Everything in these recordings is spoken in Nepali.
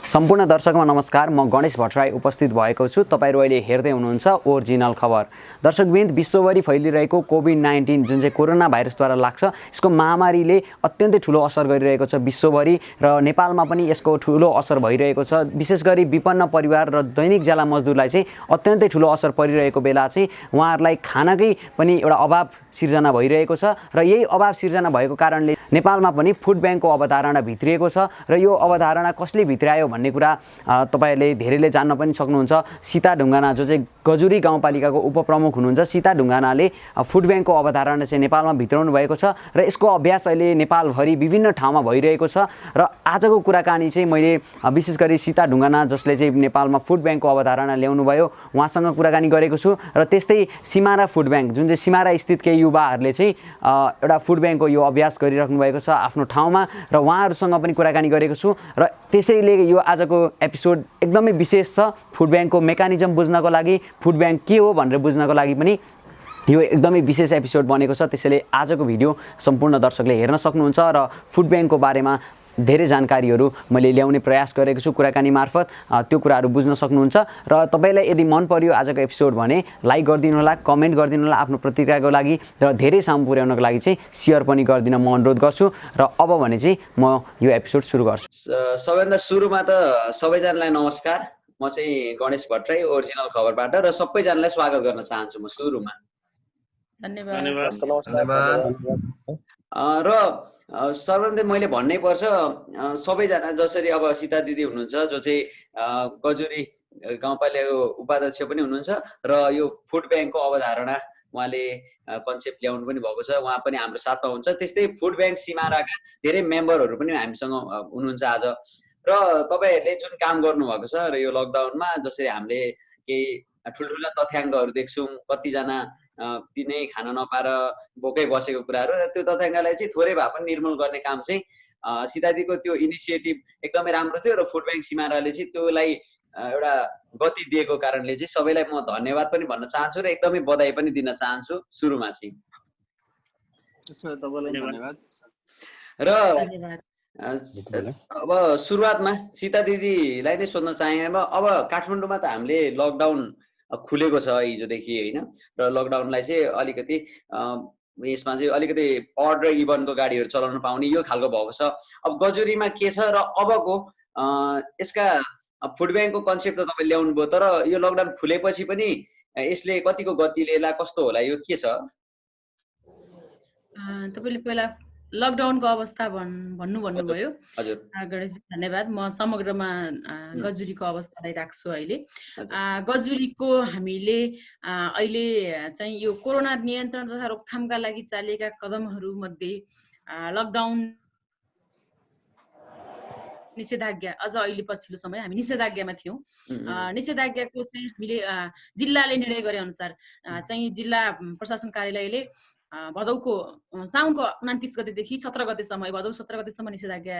सम्पूर्ण दर्शकमा नमस्कार। म गणेश भट्टराई उपस्थित भएको छु। तपाईहरु अहिले हेर्दै हुनुहुन्छ ओरिजिनल खबर। दर्शकवृन्द, विश्वभरि फैलिरहेको कोभिड-19 जुन चाहिँ कोरोना भाइरसद्वारा लाग्छ, यसको महामारीले अत्यन्तै ठुलो असर गरिरहेको छ विश्वभरि र नेपालमा पनि यसको ठुलो असर भइरहेको छ। विशेष गरी विपन्न परिवार र दैनिक ज्याला मजदुरलाई चाहिँ अत्यन्तै ठुलो असर परिरहेको बेला चाहिँ उहाँहरूलाई खानाकै पनि एउटा अभाव सिर्जना भइरहेको छ र यही अभाव सिर्जना भएको कारणले नेपालमा पनि फुड ब्याङ्कको अवधारणा भित्रिएको छ र यो अवधारणा कसले भित्रायो भन्ने कुरा तपाईहरुले धेरैले जान्न पनि सक्नुहुन्छ। सीता ढुङ्गाना जो चाहिँ गजुरी गाउँपालिकाको उपप्रमुख हुनुहुन्छ, सीता ढुङ्गानाले फुड ब्याङ्कको अवधारणा चाहिँ नेपालमा भित्राउनु भएको छ र यसको अभ्यास अहिले नेपालभरि विभिन्न ठाउँमा भइरहेको छ। र आजको कुराकानी चाहिँ मैले विशेष गरी सीता ढुङ्गाना जसले चाहिँ नेपालमा फुड ब्याङ्कको अवधारणा ल्याउनु भयो उहाँसँग कुराकानी गरेको छु र त्यस्तै सिमारा फुड ब्याङ्क जुन चाहिँ सिमारा स्थित केही युवाहरूले चाहिँ एउटा फुड ब्याङ्कको यो अभ्यास गरिराख्नु भएको छ आफ्नो ठाउँमा र उहाँहरूसँग पनि कुराकानी गरेको छु। र त्यसैले यो आजको एपिसोड एकदमै विशेष छ। फुड ब्याङ्कको मेकानिजम बुझ्नको लागि, फुड ब्याङ्क के हो भनेर बुझ्नको लागि पनि यो एकदमै विशेष एपिसोड बनेको छ। त्यसैले आजको भिडियो सम्पूर्ण दर्शकले हेर्न सक्नुहुन्छ र फुड ब्याङ्कको बारेमा धेरै जानकारीहरू मैले ल्याउने प्रयास गरेको छु कुराकानी मार्फत। त्यो कुराहरू बुझ्न सक्नुहुन्छ र तपाईलाई यदि मन पर्यो आजको एपिसोड भने लाइक गरिदिनु होला, कमेन्ट गरिदिनु होला आफ्नो प्रतिक्रियाको लागि र धेरै सामु पुर्याउनको लागि चाहिँ सेयर पनि गरिदिन म अनुरोध गर्छु। र अब भने चाहिँ म यो एपिसोड सुरु गर्छु। सबैभन्दा सुरुमा त सबैजनालाई नमस्कार। म चाहिँ गणेश भट्टराई ओरिजिनल खबरबाट र सबैजनालाई स्वागत गर्न चाहन्छु म सुरुमा। धन्यवाद। र सर्वप्रथम मैले भन्नै पर्छ, सबैजना जसरी अब सीता दिदी हुनुहुन्छ जो चाहिँ गजुरी गाउँपालिकाको उपाध्यक्ष पनि हुनुहुन्छ र यो फुड ब्याङ्कको अवधारणा उहाँले कन्सेप्ट ल्याउनु पनि भएको छ, उहाँ पनि हाम्रो साथमा हुन्छ। त्यस्तै फुड ब्याङ्क सिमाराका धेरै मेम्बरहरू पनि हामीसँग हुनुहुन्छ आज। र तपाईहरुले जुन काम गर्नुभएको छ र यो लकडाउनमा जसरी हामीले केही ठुल्ठुला तथ्याङ्कहरू देख्छौँ, कतिजना दिनै खान नपाएर भोकै बसेको कुराहरू, त्यो तथ्याङ्कलाई चाहिँ थोरै भए पनि निर्मूल गर्ने काम चाहिँ सीतादीको त्यो इनिसिएटिभ एकदमै राम्रो थियो र फुड ब्याङ्क सिमाराले चाहिँ त्यसलाई एउटा गति दिएको कारणले चाहिँ सबैलाई म धन्यवाद पनि भन्न चाहन्छु र एकदमै बधाई पनि दिन चाहन्छु सुरुमा चाहिँ। र अब सुरुवातमा सीता दिदीलाई नै सोध्न चाहे, अब काठमाडौँमा त हामीले लकडाउन खुलेको छ हिजोदेखि होइन, र लकडाउनलाई चाहिँ अलिकति यसमा चाहिँ अलिकति अड र इभनको गाडीहरू चलाउन पाउने यो खालको भएको छ। अब गजुरीमा के छ र अबको यसका फुड ब्याङ्कको कन्सेप्ट त तपाईले ल्याउनु भयो, तर यो लकडाउन खुलेपछि पनि यसले कतिको गति लिएला, कस्तो होला, यो के छ? तपाईले पहिला लकडाउनको अवस्था भन्नुभयो। हजुर गणेशजी धन्यवाद। म समग्रमा गजुरीको अवस्थालाई राख्छु अहिले। गजुरीको हामीले अहिले चाहिँ यो कोरोना नियन्त्रण तथा रोकथामका लागि चालिएका कदमहरू मध्ये लकडाउन, निषेधाज्ञा, अझ अहिले पछिल्लो समय हामी निषेधाज्ञामा थियौँ। निषेधाज्ञाको चाहिँ हामीले जिल्लाले निर्णय गरे अनुसार चाहिँ जिल्ला प्रशासन कार्यालयले भदौको साउनको 29 गतेदेखि 17 गतेसम्म, भदौ 17 गतेसम्म निषेधाज्ञा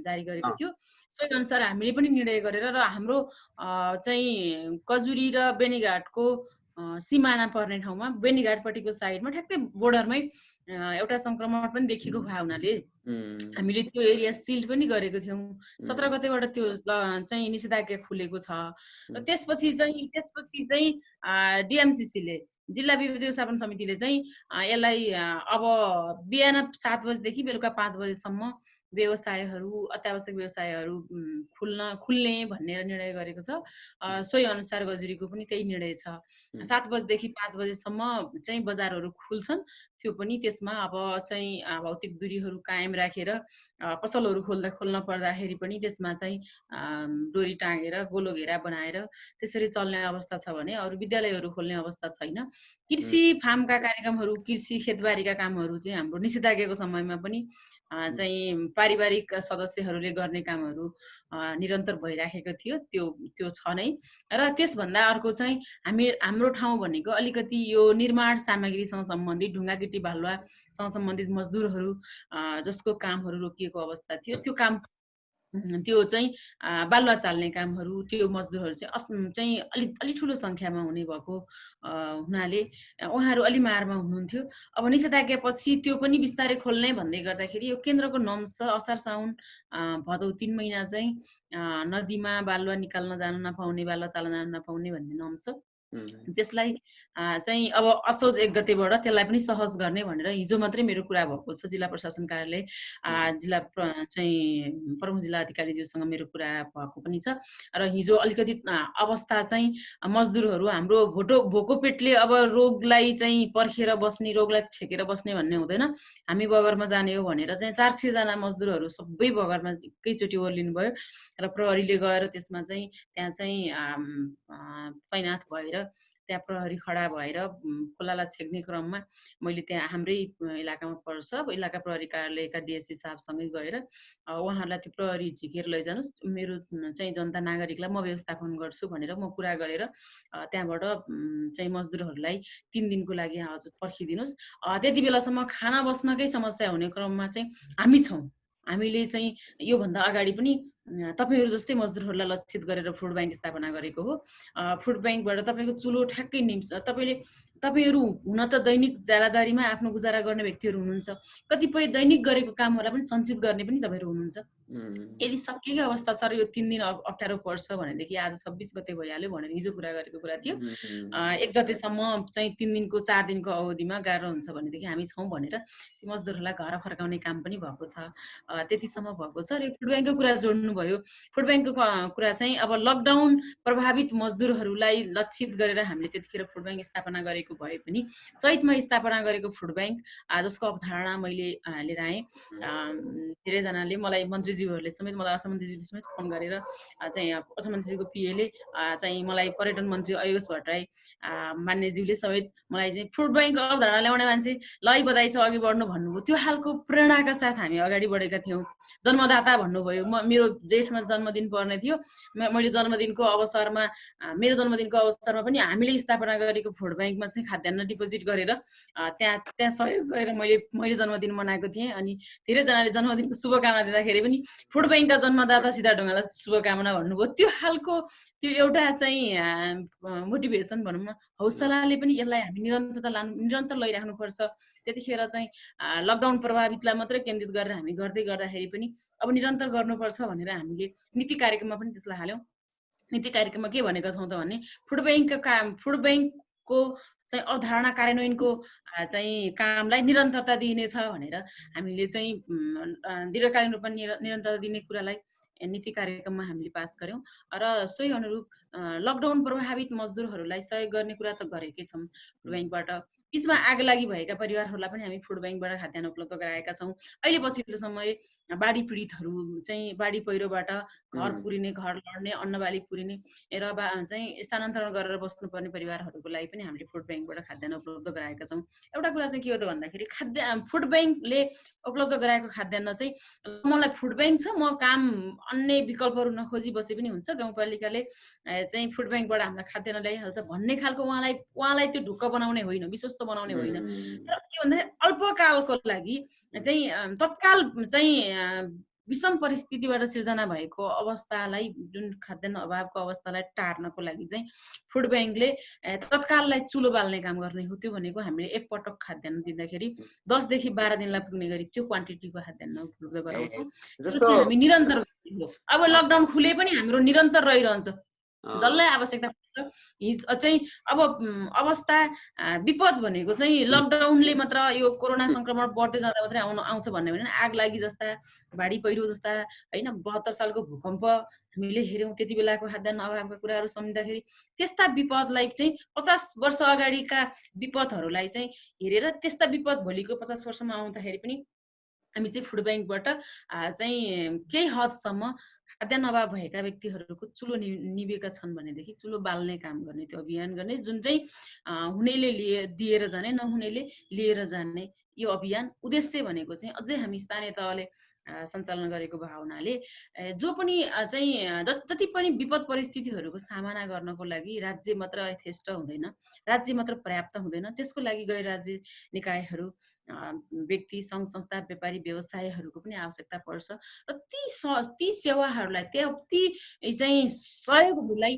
जारी गरेको थियो। सोही अनुसार हामीले पनि निर्णय गरेर र हाम्रो चाहिँ गजुरी र बेनीघाटको सिमाना पर्ने ठाउँमा बेनीघाटपट्टिको साइडमा ठ्याक्कै बोर्डरमै एउटा संक्रमण पनि देखिएको भए हुनाले हामीले त्यो एरिया सिल्ड पनि गरेको थियौँ। 17 गतेबाट त्यो चाहिँ निषेधाज्ञा खुलेको छ। र त्यसपछि चाहिँ डिएमसिसीले, जिल्ला विपद व्यवस्थापन समितिले चाहिँ यसलाई अब बिहान 7 बजेदेखि बेलुका 5 बजेसम्म व्यवसायहरू, अत्यावश्यक व्यवसायहरू खुल्ने भनेर निर्णय गरेको छ। सोही अनुसार गजुरीको पनि त्यही निर्णय छ। 7 बजेदेखि 5 बजेसम्म चाहिँ बजारहरू खुल्छन्। त्यो पनि त्यसमा अब चाहिँ भौतिक दूरीहरू कायम राखेर पसलहरू खोल्न पर्दाखेरि पनि त्यसमा चाहिँ डोरी टाँगेर गोलो घेरा बनाएर त्यसरी चल्ने अवस्था छ भने अरू विद्यालयहरू खोल्ने अवस्था छैन। कृषि फार्मका कार्यक्रमहरू, कृषि खेतबारीका कामहरू चाहिँ हाम्रो निषेधाज्ञाको समयमा पनि चाहिँ पारिवारिक सदस्यहरूले गर्ने कामहरू निरन्तर भइराखेको थियो। त्यो छ नै। र त्यसभन्दा अर्को चाहिँ हाम्रो ठाउँ भनेको अलिकति यो निर्माण सामग्रीसँग सम्बन्धित ढुङ्गागिटी बालुवासँग सम्बन्धित मजदुरहरू जसको कामहरू रोकिएको अवस्था थियो, त्यो काम त्यो चाहिँ बालुवा चाल्ने कामहरू, त्यो मजदुरहरू चाहिँ अलि ठुलो सङ्ख्यामा हुने भएको हुनाले उहाँहरू अलि मारमा हुनुहुन्थ्यो। अब निषेधाज्ञापछि त्यो पनि बिस्तारै खोल्ने भन्दै गर्दाखेरि यो केन्द्रको नम्स छ, असार साउन भदौ 3 महिना चाहिँ नदीमा बालुवा निकाल्न जान नपाउने, बालुवा चाल्न जान नपाउने भन्ने नम्स छ। त्यसलाई चाहिँ अब असोज 1 गतेबाट त्यसलाई पनि सहज गर्ने भनेर हिजो मात्रै मेरो कुरा भएको छ। जिल्ला प्रशासन कार्यालय चाहिँ प्रमुख जिल्ला अधिकारीज्यूसँग मेरो कुरा भएको पनि छ र हिजो अलिकति अवस्था चाहिँ मजदुरहरू हाम्रो भोको पेटले अब रोगलाई चाहिँ पर्खेर बस्ने, रोगलाई छेकेर बस्ने भन्ने हुँदैन। हामी बगरमा जाने हो भनेर चाहिँ 400 जना मजदुरहरू सबै बगरमा एकैचोटि ओर्लिनु भयो र प्रहरीले गएर त्यसमा चाहिँ त्यहाँ चाहिँ तैनाथ भएर त्यहाँ प्रहरी खडा भएर खोलालाई छेक्ने क्रममा मैले त्यहाँ हाम्रै इलाकामा पर्छ इलाका प्रहरी कार्यालयका डिएससी साहबसँगै गएर उहाँहरूलाई त्यो प्रहरी झिकेर लैजानुहोस्, मेरो चाहिँ जनता नागरिकलाई म व्यवस्थापन गर्छु भनेर म कुरा गरेर त्यहाँबाट चाहिँ मजदुरहरूलाई 3 दिनको लागि हजुर पर्खिदिनुहोस्। त्यति बेलासम्म खाना बस्नकै समस्या हुने क्रममा चाहिँ हामी छौँ। हामीले चाहिँ योभन्दा अगाडि पनि तपाईहरू जस्तै मजदुरहरूलाई लक्षित गरेर फुड ब्याङ्क स्थापना गरेको हो। फुड ब्याङ्कबाट तपाईँको चुलो ठ्याक्कै निम्छ। तपाईहरू हुन त दैनिक ज्यालादारीमा आफ्नो गुजारा गर्ने व्यक्तिहरू हुनुहुन्छ। कतिपय दैनिक गरेको कामहरूलाई पनि सञ्चित गर्ने पनि तपाईँहरू हुनुहुन्छ। यदि सकिएको अवस्था छ र यो 3 दिन अप्ठ्यारो पर्छ भनेदेखि आज 26 गते भइहाल्यो भनेर हिजो कुरा गरेको कुरा थियो। 1 गतेसम्म चाहिँ 3 दिनको 4 दिनको अवधिमा गाह्रो हुन्छ भनेदेखि हामी छौँ भनेर ती मजदुरहरूलाई घर फर्काउने काम पनि भएको छ। त्यतिसम्म भएको छ र फुड ब्याङ्कको कुरा जोड्नुभयो। फुड ब्याङ्कको कुरा चाहिँ अब लकडाउन प्रभावित मजदुरहरूलाई लक्षित गरेर हामीले त्यतिखेर फुड ब्याङ्क स्थापना गरेको भए पनि चैतमा स्थापना गरेको फुड ब्याङ्क जसको अवधारणा मैले लिएर आएँ। धेरैजनाले मलाई मन्त्रीज्यूहरूले समेत मलाई अर्थमन्त्रीज्यूले समेत फोन गरेर चाहिँ अर्थमन्त्रीज्यूको पिएले चाहिँ मलाई पर्यटन मन्त्री आयुष भट्टराई मान्यज्यूले समेत मलाई चाहिँ फुड ब्याङ्क अवधारणा ल्याउने मान्छे लै बधाई छ अघि बढ्नु भन्नुभयो। त्यो खालको प्रेरणाका साथ हामी अगाडि बढेका थियौँ। जन्मदाता भन्नुभयो, मेरो जेठमा जन्मदिन पर्ने थियो। मैले जन्मदिनको अवसरमा मेरो जन्मदिनको अवसरमा पनि हामीले स्थापना गरेको फुड ब्याङ्कमा चाहिँ खाद्यान्न डिपोजिट गरेर त्यहाँ सहयोग गरेर मैले जन्मदिन मनाएको थिएँ। अनि धेरैजनाले जन्मदिनको शुभकामना दिँदाखेरि पनि फुड ब्याङ्कका जन्मदाता सीताढुङ्गालाई शुभकामना भन्नुभयो। त्यो खालको त्यो एउटा चाहिँ मोटिभेसन भनौँ न, हौसलाले पनि यसलाई हामी निरन्तर लैराख्नुपर्छ। त्यतिखेर चाहिँ लकडाउन प्रभावितलाई मात्रै केन्द्रित गरेर हामी गर्दै गर्दाखेरि पनि अब निरन्तर गर्नुपर्छ भनेर हामीले नीति कार्यक्रममा पनि त्यसलाई हाल्यौँ। नीति कार्यक्रममा के भनेका छौँ त भने फुड ब्याङ्कको चाहिँ अवधारणा कार्यान्वयनको चाहिँ कामलाई निरन्तरता दिइनेछ भनेर हामीले चाहिँ दीर्घकालीन रूपमा निरन्तरता दिने कुरालाई नीति कार्यक्रममा हामीले पास गर्यौँ र सोही अनुरूप लकडाउन प्रभावित मजदुरहरूलाई सहयोग गर्ने कुरा त गरेकै छौँ। फुड ब्याङ्कबाट बिचमा आग लागि भएका परिवारहरूलाई पनि हामी फुड ब्याङ्कबाट खाद्यान्न उपलब्ध गराएका छौँ। अहिले पछिल्लो समय बाढी पीडितहरू चाहिँ बाढी पहिरोबाट घर पुरिने, घर लड्ने, अन्नबाली पुरिने र चाहिँ स्थानान्तरण गरेर बस्नुपर्ने परिवारहरूको लागि पनि हामीले फुड ब्याङ्कबाट खाद्यान्न उपलब्ध गराएका छौँ। एउटा कुरा चाहिँ के हो त भन्दाखेरि फुड ब्याङ्कले उपलब्ध गराएको खाद्यान्न चाहिँ मलाई फुड ब्याङ्क छ, म काम अन्य विकल्पहरू नखोजी बसे पनि हुन्छ, गाउँपालिकाले चाहिँ फुड ब्याङ्कबाट हामीलाई खाद्यान्न ल्याइहाल्छ भन्ने खालको उहाँलाई त्यो ढुक्क बनाउने होइन, विश्वस्त बनाउने होइन। तर के भन्दाखेरि अल्पकालको लागि चाहिँ तत्काल चाहिँ विषम परिस्थितिबाट सिर्जना भएको अवस्थालाई, जुन खाद्यान्न अभावको अवस्थालाई टार्नको लागि चाहिँ फुड ब्याङ्कले तत्काललाई चुलो बाल्ने काम गर्ने हो। त्यो भनेको हामीले एकपटक खाद्यान्न दिँदाखेरि 10 देखि 12 दिनलाई पुग्ने गरी त्यो क्वान्टिटीको खाद्यान्न उपलब्ध गराउँछौँ। हामी निरन्तर अब लकडाउन खुले पनि हाम्रो निरन्तर रहिरहन्छ। जसलाई आवश्यकता पर्छ चाहिँ अब अवस्था विपद भनेको चाहिँ लकडाउनले मात्र यो कोरोना संक्रमण बढ्दै जाँदा मात्रै आउँछ भन्ने होइन। आग लागि जस्ता, बाढी पहिरो जस्ता होइन, 72 सालको भूकम्प हामीले हेऱ्यौँ। त्यति बेलाको खाद्यान्न अभावका कुराहरू सम्झिँदाखेरि त्यस्ता विपदलाई चाहिँ 50 वर्ष अगाडिका विपदहरूलाई चाहिँ हेरेर त्यस्ता विपद भोलिको 50 वर्षमा आउँदाखेरि पनि हामी चाहिँ फुड ब्याङ्कबाट चाहिँ केही हदसम्म खाद्यान्न अभाव भएका व्यक्तिहरूको चुलो निभेका छन् भनेदेखि चुलो बाल्ने काम गर्ने, त्यो अभियान गर्ने, जुन चाहिँ हुनेले दिएर जाने, नहुनेले लिएर जाने, यो अभियान उद्देश्य भनेको चाहिँ अझै हामी स्थानीय तहले सञ्चालन गरेको भए हुनाले जो पनि चाहिँ जति पनि विपद परिस्थितिहरूको सामना गर्नको लागि राज्य मात्र यथेष्ट हुँदैन, राज्य मात्र पर्याप्त हुँदैन, त्यसको लागि गैर राज्य निकायहरू, व्यक्ति, सङ्घ संस्था, व्यापारी व्यवसायहरूको पनि आवश्यकता पर्छ र ती सेवाहरूलाई ती चाहिँ सहयोगहरूलाई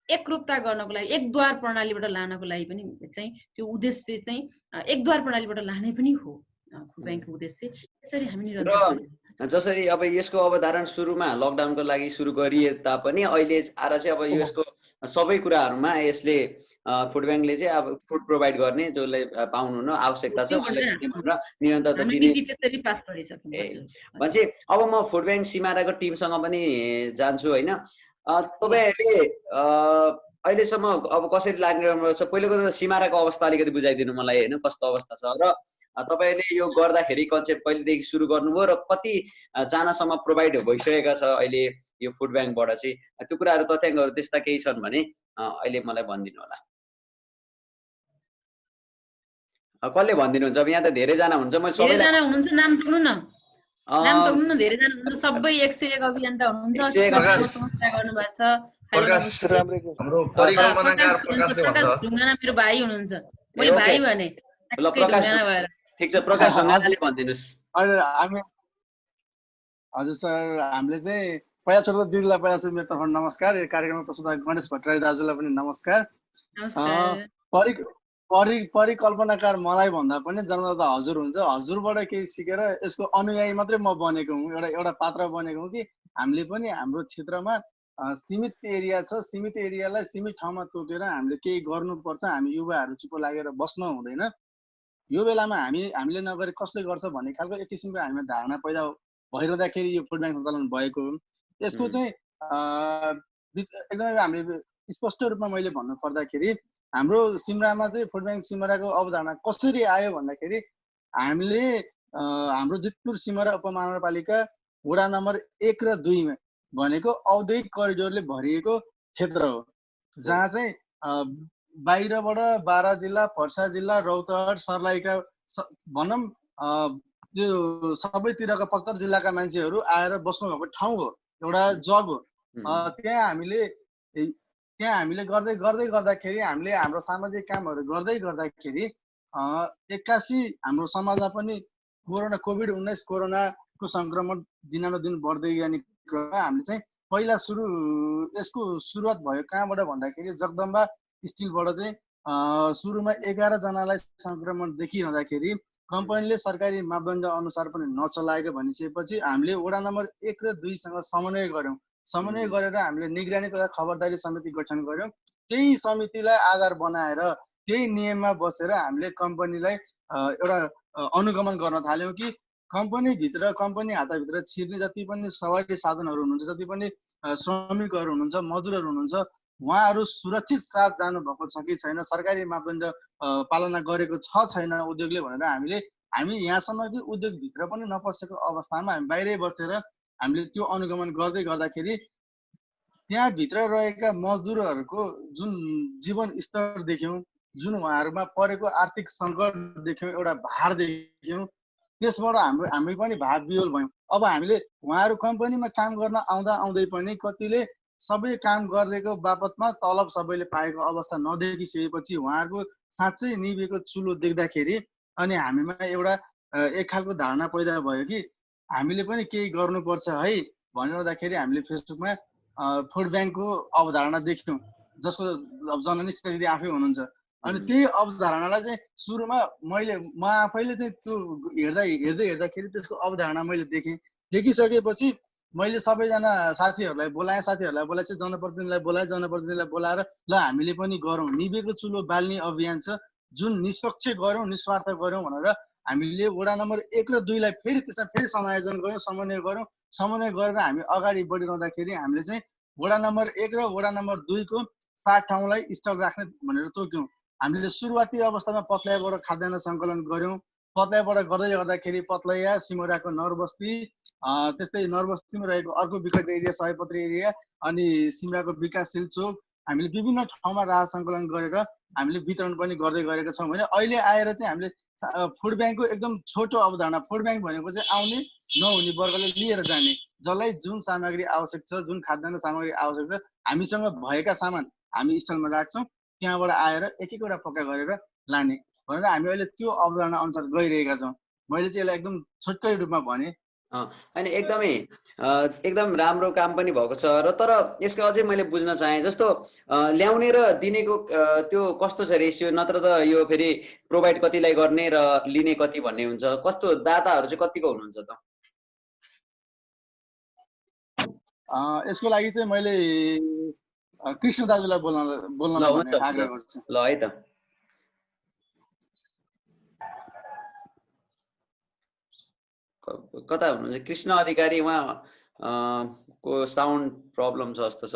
एकरूपता गर्नको लागि एकद्वार प्रणालीबाट लानको लागि पनि चाहिँ त्यो उद्देश्य चाहिँ एकद्वार प्रणालीबाट लाने पनि हो फुड ब्याङ्कको उद्देश्य। त्यसरी हामी निरन्तर चलिरहेका छौँ। जसरी अब यसको अवधारण सुरुमा लकडाउनको लागि सुरु गरिए तापनि अहिले आएर चाहिँ अब यसको सबै कुराहरूमा यसले फुड ब्याङ्कले चाहिँ अब फुड प्रोभाइड गर्ने जसले पाउनुहुन आवश्यकता छ निरन्तरता दिने भन्छ। अब म फुड ब्याङ्क सिमाराको टिमसँग पनि जान्छु होइन। तपाईँहरूले अहिलेसम्म अब कसरी लाग्ने रहेछ, पहिलोको त सिमाराको अवस्था अलिकति बुझाइदिनु मलाई होइन, कस्तो अवस्था छ र तपाईँले यो गर्दाखेरि कन्सेप्ट कहिलेदेखि सुरु गर्नुभयो र कति जनासम्म प्रोभाइड भइसकेका छ अहिले यो फुड ब्याङ्कबाट चाहिँ, त्यो कुराहरू तथ्याङ्कहरू त्यस्ता केही छन् भने अहिले मलाई भनिदिनु होला। कसले भनिदिनुहुन्छ? अब यहाँ त धेरैजना हुन्छ, मैले सबैजना हुनुहुन्छ, नाम तोक्नु न, नाम तोक्नु न, धेरैजना हुनुहुन्छ, सबै 101 अभियन्ता हुनुहुन्छ, समस्या गर्नुभएको छ। हाम्रो परिकल्पनाकार प्रकाश ढुङ्गाना मेरो भाइ हुनुहुन्छ, मैले भाइ भने ल प्रकाश ठीक छ, प्रकाश ढुङ्गानाले भनिदिनुस्। हजुर सर, हामीले चाहिँ पहिला सुरु दिदीलाई पहिला सुरु मेरो तर्फबाट नमस्कार, यो कार्यक्रममा प्रस्तुत गणेश भट्टराई दाजुलाई पनि नमस्कार। परिकल्पनाकार मलाई भन्दा पनि जन्मदाता हजुर हुन्छ, हजुरबाट केही सिकेर यसको अनुयायी मात्रै म बनेको हुँ, एउटा पात्र बनेको हुँ कि हामीले पनि हाम्रो क्षेत्रमा सीमित एरिया छ, सीमित एरियालाई सीमित ठाउँमा तोकेर हामीले केही गर्नुपर्छ, हामी युवाहरू चुप लागेर बस्न हुँदैन। यो बेलामा हामीले नगरे कसले गर्छ भन्ने खालको एक किसिमको हामीमा धारणा पैदा भइरहँदाखेरि यो फुड ब्याङ्क सञ्चालन भएको हो। यसको चाहिँ एकदमै हामीले स्पष्ट रूपमा मैले भन्नु पर्दाखेरि हाम्रो सिमरामा चाहिँ फुड ब्याङ्क सिमराको अवधारणा कसरी आयो भन्दाखेरि हामीले हाम्रो जितपुर सिमरा उपमहानगरपालिका वडा नम्बर 1 र 2 भनेको औद्योगिक करिडोरले भरिएको क्षेत्र हो, जहाँ चाहिँ बाहिरबाट बारा जिल्ला, पर्सा जिल्ला, रौतहट, सर्लाहीका भनौँ यो सबैतिरका 75 जिल्लाका मान्छेहरू आएर बस्नुभएको ठाउँ हो, एउटा जग हो। त्यहाँ हामीले गर्दै गर्दाखेरि हामीले हाम्रो सामाजिक कामहरू गर्दै गर्दाखेरि एक्कासी हाम्रो समाजमा पनि कोभिड-19 कोरोनाको सङ्क्रमण दिनानुदिन बढ्दै जाने क्रममा हामीले चाहिँ पहिला यसको सुरुवात भयो कहाँबाट भन्दाखेरि जगदम्बा स्टिलबाट चाहिँ सुरुमा 11 जनालाई सङ्क्रमण देखिरहँदाखेरि कम्पनीले सरकारी मापदण्ड अनुसार पनि नचलाएको भनिसकेपछि हामीले वडा नम्बर 1 र 2 सँग समन्वय गऱ्यौँ। समन्वय गरेर हामीले निगरानी तथा खबरदारी समिति गठन गऱ्यौँ। त्यही समितिलाई आधार बनाएर त्यही नियममा बसेर हामीले कम्पनीलाई एउटा अनुगमन गर्न थाल्यौँ कि कम्पनीभित्र, कम्पनी हाताभित्र छिर्ने जति पनि सवारी साधनहरू हुनुहुन्छ, जति पनि श्रमिकहरू हुनुहुन्छ, मजदुरहरू हुनुहुन्छ, उहाँहरू सुरक्षित साथ जानुभएको छ कि छैन, सरकारी मापदण्ड पालना गरेको छ छैन उद्योगले भनेर हामी यहाँसम्म कि उद्योगभित्र पनि नपसेको अवस्थामा हामी बाहिरै बसेर हामीले त्यो अनुगमन गर्दै गर्दाखेरि त्यहाँभित्र रहेका मजदुरहरूको जुन जीवन स्तर देख्यौँ, जुन उहाँहरूमा परेको आर्थिक सङ्कट देख्यौँ, एउटा भार देख्यौँ, त्यसबाट हामी पनि भाव विह्वल भयौँ। अब हामीले उहाँहरू कम्पनीमा काम गर्न आउँदै पनि कतिले सबै काम गरेको बापतमा तलब सबैले पाएको अवस्था नदेखिसकेपछि उहाँहरूको साँच्चै निभेको चुलो देख्दाखेरि अनि हामीमा एउटा एक खालको धारणा पैदा भयो कि हामीले पनि केही गर्नुपर्छ है भनिरहँदाखेरि हामीले फेसबुकमा फुड ब्याङ्कको अवधारणा देख्यौँ, जसको जननी सीता दिदी आफै हुनुहुन्छ। अनि त्यही अवधारणालाई चाहिँ सुरुमा म आफैले चाहिँ त्यो हेर्दाखेरि त्यसको अवधारणा मैले देखिसकेपछि मैले सबैजना साथीहरूलाई बोलाएँ, जनप्रतिनिधिलाई बोलाएर ल हामीले पनि गरौँ, निभेको चुलो बाल्ने अभियान छ, जुन निष्पक्ष गरौँ, निस्वार्थ गरौँ भनेर हामीले वडा नम्बर 1 र 2 लाई फेरि समायोजन गऱ्यौँ, समन्वय गरेर हामी अगाडि बढिरहँदाखेरि हामीले चाहिँ वडा नम्बर 1 र वडा नम्बर 2 को 7 ठाउँलाई स्टक राख्ने भनेर तोक्यौँ। हामीले सुरुवाती अवस्थामा पत्लैयाबाट खाद्यान्न सङ्कलन गऱ्यौँ। पत्लैयाबाट गर्दाखेरि पत्लैया, सिमराको नरबस्ती, त्यस्तै नरबस्तीमा रहेको अर्को विकट एरिया सयपत्री एरिया, अनि सिमराको विकासशील चोक, हामीले विभिन्न ठाउँमा राहत सङ्कलन गरेर हामीले वितरण पनि गर्दै गरेका छौँ भने अहिले आएर चाहिँ हामीले फुड ब्याङ्कको एकदम छोटो अवधारणा, फुड ब्याङ्क भनेको चाहिँ आउने नहुने वर्गले लिएर जाने, जसलाई जुन सामग्री आवश्यक छ, जुन खाद्यान्न सामग्री आवश्यक छ, हामीसँग भएका सामान हामी स्टलमा राख्छौँ, त्यहाँबाट आएर एक एकवटा पक्का गरेर लाने भनेर हामी अहिले त्यो अवधारणा अनुसार गइरहेका छौँ। मैले चाहिँ यसलाई एकदम छोटकरी रूपमा भने। होइन एकदम राम्रो काम पनि भएको छ र तर यसको अझै मैले बुझ्न चाहेँ जस्तो ल्याउने र दिनेको त्यो कस्तो छ रेसियो, नत्र त यो फेरि प्रोभाइड कतिलाई गर्ने र लिने कति भन्ने हुन्छ, कस्तो दाताहरू चाहिँ कतिको हुनुहुन्छ त? यसको लागि चाहिँ मैले कृष्ण दाजुलाई बोल्न आग्रह गर्छु। ल है त। कता हुनुहुन्छ कृष्ण अधिकारी? उहाँ को साउन्ड प्रब्लम छ जस्तो छ।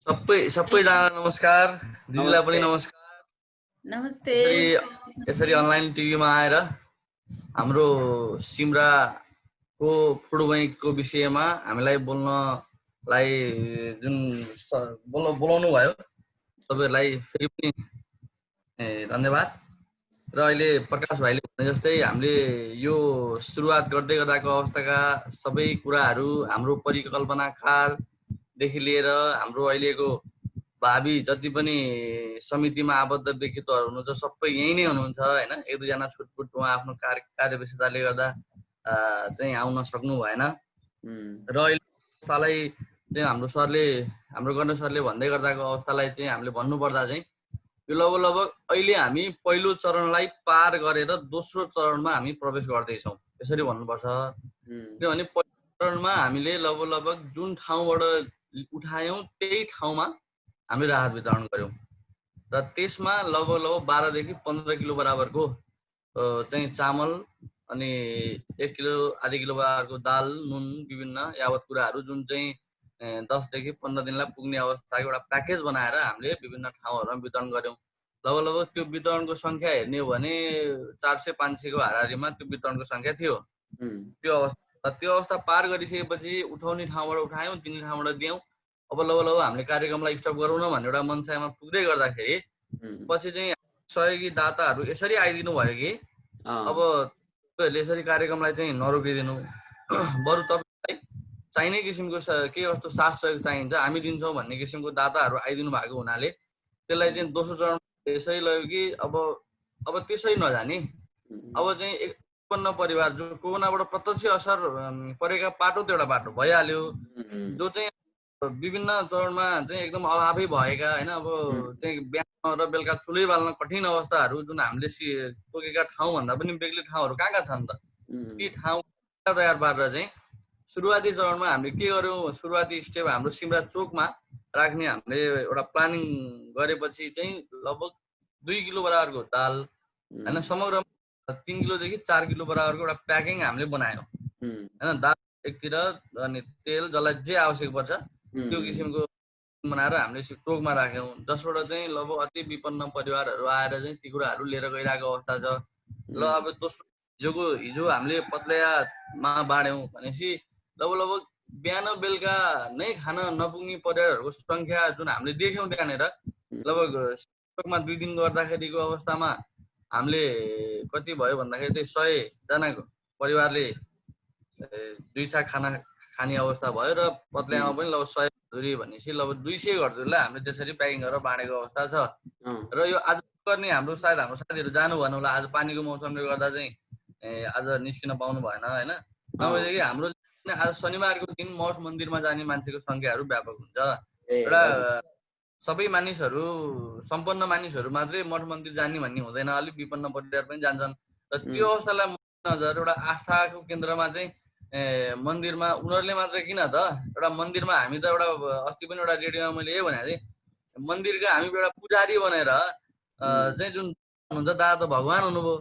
सबैजना नमस्कार, दिदीलाई पनि नमस्कार। नमस्ते। यसरी अनलाइन टिभीमा आएर हाम्रो सिमराको फुड बैंकको विषयमा हामीलाई बोल्नलाई जुन बोलाउनु भयो तपाईहरुलाई फेरि पनि धन्यवाद। र अहिले प्रकाश भाइले भने जस्तै हामीले यो सुरुवात गर्दै गर्दाको अवस्थाका सबै कुराहरू हाम्रो परिकल्पनाकारदेखि लिएर हाम्रो अहिलेको भावी जति पनि समितिमा आबद्ध व्यक्तित्वहरू हुनुहुन्छ सबै यही नै हुनुहुन्छ हैन। एक दुईजना छुटपुट उहाँ आफ्नो कार्यव्यस्तताले गर्दा चाहिँ आउन सक्नु भएन। र अहिले अवस्थालाई चाहिँ हाम्रो गर्ने सरले भन्दै गर्दाको अवस्थालाई चाहिँ हामीले भन्नुपर्दा चाहिँ यो लगभग अहिले हामी पहिलो चरणलाई पार गरेर दोस्रो चरणमा हामी प्रवेश गर्दैछौँ यसरी भन्नुपर्छ। किनभने पहिलो चरणमा हामीले लगभग जुन ठाउँबाट उठायौँ त्यही ठाउँमा हामी राहत वितरण गर्यौँ र त्यसमा लगभग 12 देखि 15 किलो बराबरको चाहिँ चामल अनि 1 किलो आधी किलो बराबरको दाल, नुन, विभिन्न यावत कुराहरू जुन चाहिँ 10 देखि 15 दिनलाई पुग्ने अवस्थाको एउटा प्याकेज बनाएर हामीले विभिन्न ठाउँहरूमा वितरण गर्यौँ। लगभग त्यो वितरणको संख्या हेर्ने हो भने 400-500 को हाराहारीमा त्यो वितरणको संख्या थियो। त्यो अवस्था पार गरिसकेपछि उठाउने ठाउँबाट उठायौँ, दिने ठाउँबाट दियौँ। अब लगभग हामीले कार्यक्रमलाई स्टप गरौँ न भन्ने एउटा मनसायमा पुग्दै गर्दाखेरि पछि चाहिँ सहयोगी दाताहरू यसरी आइदिनु भयो कि अब तपाईँहरूले यसरी कार्यक्रमलाई चाहिँ नरोकिदिनु, बरु तपाईँलाई चाहिने किसिमको के कस्तो साथ सहयोग चाहिन्छ हामी दिन्छौँ भन्ने किसिमको दाताहरू आइदिनु भएको हुनाले त्यसलाई चाहिँ दोस्रो चरण यसरी लग्यो कि अब त्यसै नजाने। अब चाहिँ 51 परिवार जो कोरोनाबाट प्रत्यक्ष असर परेका पाटो त एउटा बाटो भइहाल्यो, जो चाहिँ विभिन्न चरणमा चाहिँ एकदम अभावै भएका हैन। अब चाहिँ बिहान र बेलुका चुलै बाल्न कठिन अवस्थाहरू जुन हामीले तोकेका ठाउँ भन्दा पनि बेग्लै ठाउँहरू कहाँ छन् त, ती ठाउँ तयार पारेर चाहिँ सुरुवाती चरणमा हामीले के गर्यौँ, सुरुवाती स्टेप हाम्रो सिमरा चोकमा राख्ने हामीले एउटा प्लानिङ गरेपछि चाहिँ लगभग 2 किलो बराबरको दाल हैन, समग्र 3 किलोदेखि 4 किलो बराबरको एउटा प्याकिङ हामीले बनायौँ हैन। दाल एकतिर अनि तेल जसलाई जे आवश्यक पर्छ त्यो किसिमको बनाएर हामीले चोकमा राख्यौँ, जसबाट चाहिँ लगभग अति विपन्न परिवारहरू आएर चाहिँ ती कुराहरू लिएर गइरहेको अवस्था छ। ल अब दोस्रो हिजो हामीले पत्लयामा बाँड्यौँ भनेपछि लगभग बिहान बेलुका नै खान नपुग्ने परिवारहरूको संख्या जुन हामीले देख्यौँ त्यहाँनिर लगभग चोकमा 2 दिन गर्दाखेरिको अवस्थामा हामीले कति भयो भन्दाखेरि चाहिँ 100 जनाको परिवारले 2 छाक खाना खाने अवस्था भयो र पत्लयामा पनि लगभग 100 घरधुरी भनेपछि लगभग 200 घरधुरीलाई हामीले त्यसरी प्याकिङ गरेर बाँडेको अवस्था छ। र यो आज गर्ने हाम्रो साथीहरू जानु भएन होला, आज पानीको मौसमले गर्दा चाहिँ आज निस्किन पाउनु भएन हैन। नभएदेखि हाम्रो आज शनिबारको दिन मठ मन्दिरमा जाने मान्छेको संख्याहरू व्यापक हुन्छ। एउटा सबै मानिसहरू सम्पन्न मानिसहरू मात्रै मठ मन्दिर जाने भन्ने हुँदैन, अलिक विपन्न परिवार पनि जान्छन्। र त्यो अवस्थालाई मध्यनजर एउटा आस्थाको केन्द्रमा चाहिँ मन्दिरमा उनीहरूले मात्र किन त, एउटा मन्दिरमा हामी त एउटा अस्ति पनि एउटा रेडियोमा मैले यही भने थिएँ, मन्दिरका हामी एउटा पुजारी बनेर चाहिँ जुन हुनुहुन्छ दादा त भगवान हुनुभयो,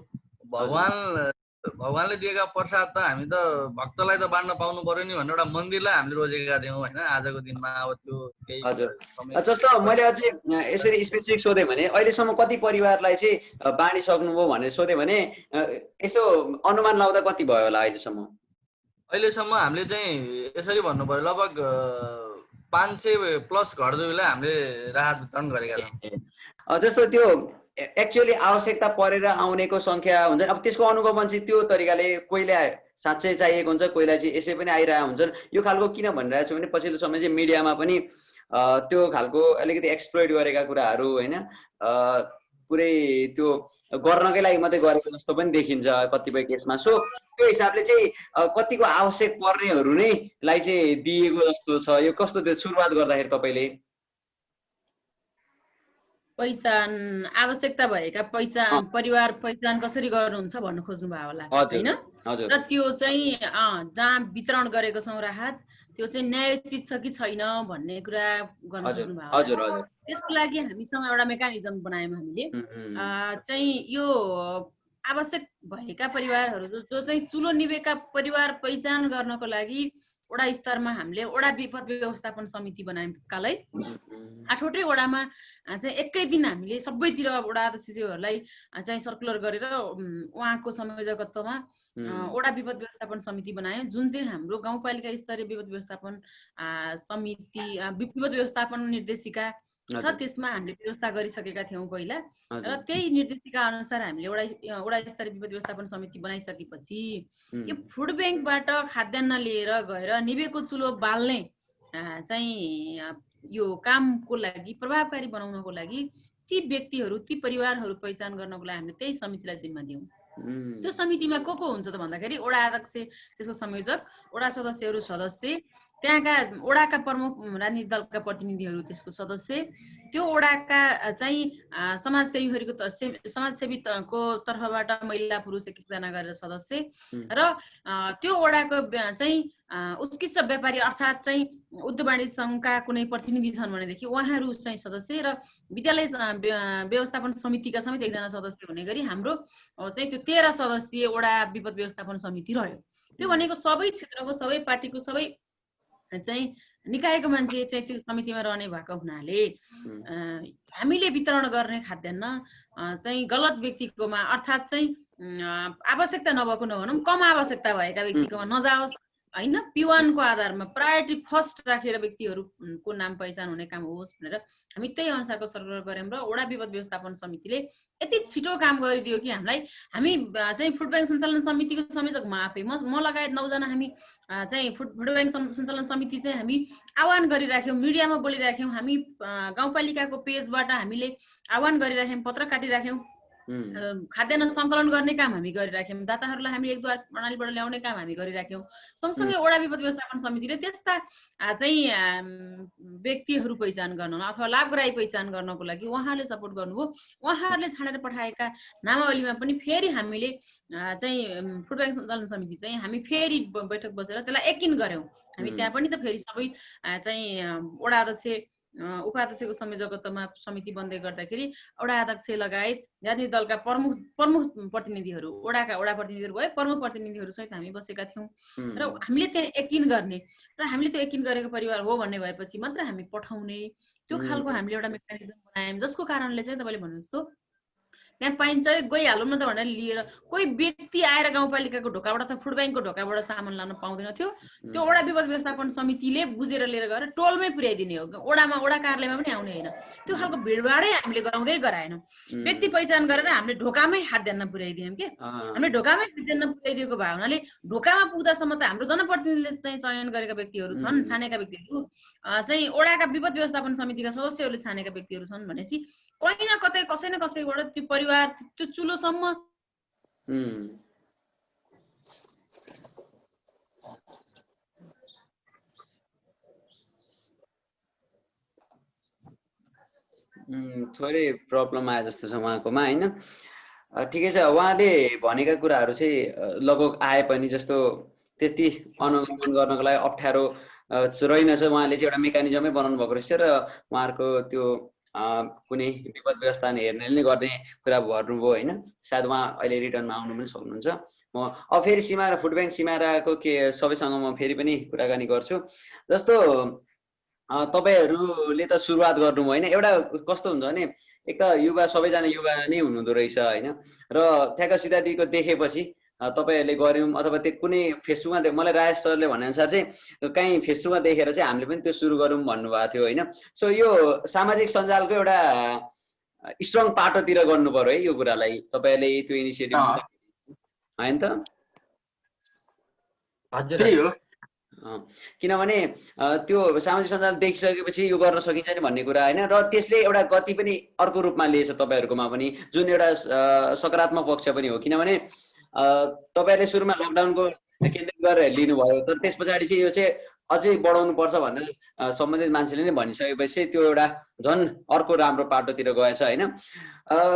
भगवानले दिएका प्रसाद त हामी त भक्तलाई त बाँड्न पाउनु पर्यो नि भनेर एउटा मन्दिरलाई हामीले रोजेका थियौँ होइन आजको दिनमा। अब त्यो केही जस्तो मैले अझै यसरी स्पेसिफिक सोधेँ भने अहिलेसम्म कति परिवारलाई चाहिँ बाँडिसक्नुभयो भनेर सोधेँ भने यसो अनुमान लाउँदा कति भयो होला अहिलेसम्म? हामीले चाहिँ यसरी भन्नु पर्यो लगभग 500 प्लस घरजोगीलाई हामीले राहत वितरण गरेका छौँ। जस्तो त्यो एक्चुअली आवश्यकता परेर आउनेको सङ्ख्या हुन्छ अब त्यसको अनुभव मान्छे त्यो तरिकाले कोहीलाई साँच्चै चाहिएको हुन्छ कोहीलाई चाहिँ यसै पनि आइरहेको हुन्छन्। यो खालको किन भनिरहेको छु भने पछिल्लो समय चाहिँ मिडियामा पनि त्यो खालको अलिकति एक्सप्लोइट गरेका कुराहरू होइन पुरै त्यो गर्नकै लागि मात्रै गरेको जस्तो पनि देखिन्छ कतिपय केसमा। सो त्यो हिसाबले चाहिँ कतिको आवश्यक पर्नेहरू नै लाई चाहिँ दिएको जस्तो छ। यो कस्तो त्यो सुरुवात गर्दाखेरि तपाईँले पहिचान आवश्यकता भएका परिवार पहिचान कसरी गर्नुहुन्छ भन्नु खोज्नु भयो होला होइन? र त्यो चाहिँ जहाँ वितरण गरेको छौँ राहत त्यो चाहिँ न्यायोचित छ कि छैन भन्ने कुरा गर्न खोज्नु भयो होला। त्यसको लागि हामीसँग एउटा मेकानिजम बनायौँ हामीले चाहिँ यो आवश्यक भएका परिवारहरू जो चाहिँ चुलो निभेका परिवार पहिचान गर्नको लागि वडा स्तरमा हामीले वडा विपद व्यवस्थापन समिति बनायौँ तत्कालै। 8वटै वडामा चाहिँ एकै दिन हामीले सबैतिर वडा अध्यक्षज्यूहरूलाई चाहिँ सर्कुलर गरेर उहाँको संयोजकत्वमा वडा विपद व्यवस्थापन समिति बनायौँ, जुन चाहिँ हाम्रो गाउँपालिका स्तरीय विपद व्यवस्थापन समिति विपद व्यवस्थापन निर्देशिका छ त्यसमा हामीले व्यवस्था गरिसकेका थियौँ पहिला। र त्यही निर्देशिका अनुसार हामीले वडा स्तरीय विपद व्यवस्थापन समिति बनाइसकेपछि यो फुड ब्याङ्कबाट खाद्यान्न लिएर गएर निभेको चुलो बाल्ने चाहिँ यो कामको लागि प्रभावकारी बनाउनको लागि ती व्यक्तिहरू ती परिवारहरू पहिचान गर्नको लागि हामीले त्यही समितिलाई जिम्मा दियौँ। त्यो समितिमा को हुन्छ त भन्दाखेरि वडा अध्यक्ष त्यसको संयोजक, वडा सदस्यहरू सदस्य, त्यहाँका वडाका प्रमुख राजनीतिक दलका प्रतिनिधिहरू त्यसको सदस्य, त्यो वडाका चाहिँ समाजसेवीको तर्फबाट महिला पुरुष एक एकजना गरेर सदस्य र त्यो वडाको चाहिँ उत्कृष्ट व्यापारी अर्थात् चाहिँ उद्योग वाणिज्य सङ्घका कुनै प्रतिनिधि छन् भनेदेखि उहाँहरू चाहिँ सदस्य र विद्यालय व्यवस्थापन समितिका समेत एकजना सदस्य हुने गरी हाम्रो चाहिँ त्यो 13 सदस्यीय वडा विपद व्यवस्थापन समिति रह्यो। त्यो भनेको सबै क्षेत्रको सबै पार्टीको सबै चाहिँ निकायको मान्छे चाहिँ त्यो समितिमा रहने भएको हुनाले हामीले वितरण गर्ने खाद्यान्न चाहिँ गलत व्यक्तिकोमा अर्थात् चाहिँ आवश्यकता नभएको नभनौँ कम आवश्यकता भएका व्यक्तिकोमा नजाओस् होइन, पिवानको आधारमा प्रायोरिटी फर्स्ट राखेर व्यक्तिहरूको नाम पहिचान हुने काम होस् भनेर हामी त्यही अनुसारको सर्कुलर गऱ्यौँ र वडा विपद व्यवस्थापन समितिले यति छिटो काम गरिदियो कि हामीलाई हामी चाहिँ फुड ब्याङ्क सञ्चालन समितिको संयोजक म आफै म लगायत 9 जना हामी चाहिँ फुड ब्याङ्क सञ्चालन समिति चाहिँ हामी आह्वान गरिराख्यौँ, मिडियामा बोलिराख्यौँ, हामी गाउँपालिकाको पेजबाट हामीले आह्वान गरिराख्यौँ, पत्र काटिराख्यौँ, खाद्यान्न सङ्कलन गर्ने काम हामी गरिराख्यौँ, दाताहरूलाई हामी एकद्वार प्रणालीबाट ल्याउने काम हामी गरिराख्यौँ। सँगसँगै वडा विपद व्यवस्थापन समितिले त्यस्ता चाहिँ व्यक्तिहरू पहिचान गर्न अथवा लाभग्राही पहिचान गर्नको लागि उहाँहरूले सपोर्ट गर्नुभयो। उहाँहरूले छानेर पठाएका नामावलीमा पनि फेरि हामीले चाहिँ फुड ब्याङ्क सञ्चालन समिति चाहिँ हामी फेरि बैठक बसेर त्यसलाई यकिन गऱ्यौँ। हामी त्यहाँ पनि त फेरि सबै चाहिँ वडा अध्यक्ष उपाध्यक्षको संयोजकत्वमा समिति बन्दै गर्दाखेरि वडा अध्यक्ष लगायत राजनीतिक दलका प्रमुख प्रतिनिधिहरू वडा प्रतिनिधिहरू भए प्रमुख प्रतिनिधिहरू सहित हामी बसेका थियौँ र हामीले त्यहाँ यकिन गर्ने र हामीले त्यो यकिन गरेको परिवार हो भन्ने भएपछि मात्र हामी पठाउने त्यो खालको हामीले एउटा मेकानिजम बनायौँ, जसको कारणले चाहिँ तपाईँले भन्नु जस्तो त्यहाँ पाइन्छ गइहालौँ न त भनेर लिएर कोही व्यक्ति आएर गाउँपालिकाको ढोकाबाट अथवा फुड ब्याङ्कको ढोकाबाट सामान लान पाउँदैन थियो। त्यो वडा विपद व्यवस्थापन समितिले बुझेर लिएर गएर टोलमै पुर्याइदिने हो, वडा कार्यालयमा पनि आउने होइन। त्यो खालको भिडभाडै हामीले गराउँदै गराएनौँ, व्यक्ति पहिचान गरेर हामीले ढोकामै खाद्यान्न पुर्याइदियौँ कि हामीले ढोकामै खाद्यान्न पुर्याइदिएको भए हुनाले ढोकामा पुग्दासम्म त हाम्रो जनप्रतिनिधिले चाहिँ चयन गरेका व्यक्तिहरू छन्, छानेका व्यक्तिहरू चाहिँ वडाका विपद व्यवस्थापन समितिका सदस्यहरूले छानेका व्यक्तिहरू छन् भनेपछि कहीँ न कतै कसै न कसैबाट त्यो परिवार त्यो चुलोसम्म थोरै प्रब्लम आए जस्तो छ उहाँकोमा होइन। ठिकै छ, उहाँले भनेका कुराहरू चाहिँ लगभग आए पनि जस्तो त्यति अनुगमन गर्नको लागि अप्ठ्यारो रहेनछ। उहाँले चाहिँ एउटा मेकानिजमै बनाउनु भएको रहेछ र उहाँहरूको त्यो कुनै विपद व्यवस्था हेर्ने नै गर्ने कुरा गर्नुभयो होइन। सायद उहाँ अहिले रिटर्नमा आउनु पनि सक्नुहुन्छ। म अब फेरि सिमारा फुड ब्याङ्क सिमाराको के सबैसँग म फेरि पनि कुराकानी गर्छु। जस्तो तपाईँहरूले त सुरुवात गर्नुभयो होइन, एउटा कस्तो हुन्छ भने एक त युवा सबैजना युवा नै हुनुहुँदो रहेछ होइन, र ठ्याक्क सिधादिको देखेपछि तपाईँहरूले गऱ्यौँ अथवा त्यो कुनै फेसबुकमा मलाई राजेश सरले भनेअनुसार चाहिँ कहीँ फेसबुकमा देखेर चाहिँ हामीले पनि त्यो सुरु गरौँ भन्नुभएको थियो होइन। सो यो सामाजिक सञ्जालको एउटा स्ट्रङ पाटोतिर गर्नु पर्यो है यो कुरालाई, तपाईँहरूले त्यो इनिसिएटिभ होइन त? त्यही हो। किनभने त्यो सामाजिक सञ्जाल देखिसकेपछि यो गर्न सकिन्छ नि भन्ने कुरा होइन, र त्यसले एउटा गति पनि अर्को रूपमा लिएछ तपाईँहरूकोमा पनि, जुन एउटा सकारात्मक पक्ष पनि हो। किनभने तपाईँहरूले सुरुमा लकडाउनको केन्द्रित गरेर लिनुभयो, तर त्यस पछाडि चाहिँ यो चाहिँ अझै बढाउनु पर्छ भनेर सम्बन्धित मान्छेले नै भनिसकेपछि त्यो एउटा झन् अर्को राम्रो पाटोतिर गएछ होइन।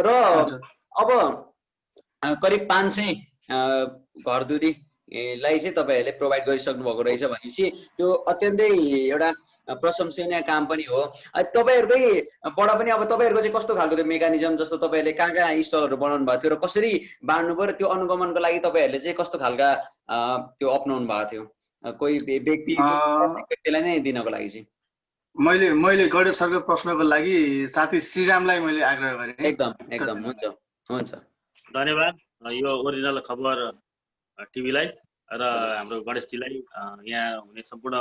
र अब करिब 500 घरधुरी लाई चाहिँ तपाईँहरूले प्रोभाइड गरिसक्नु भएको रहेछ भनेपछि त्यो अत्यन्तै एउटा प्रशंसनीय काम पनि हो। तपाईँहरूकैबाट पनि अब तपाईँहरूको चाहिँ कस्तो खालको त्यो मेकानिजम, जस्तो तपाईँहरूले कहाँ कहाँ स्टलहरू बनाउनु भएको थियो र कसरी बाँड्नु पर्यो, त्यो अनुगमनको लागि तपाईँहरूले चाहिँ कस्तो खालका त्यो अपनाउनु भएको थियो, कोही व्यक्तिलाई नै दिनको लागि चाहिँ? मैले गणेश सरको प्रश्नको लागि साथी श्रीरामलाई मैले आग्रह गरेँ। एकदम हुन्छ हुन्छ, धन्यवाद यो ओरिजिनल खबर टिभीलाई र हाम्रो गणेशजीलाई, यहाँ हुने सम्पूर्ण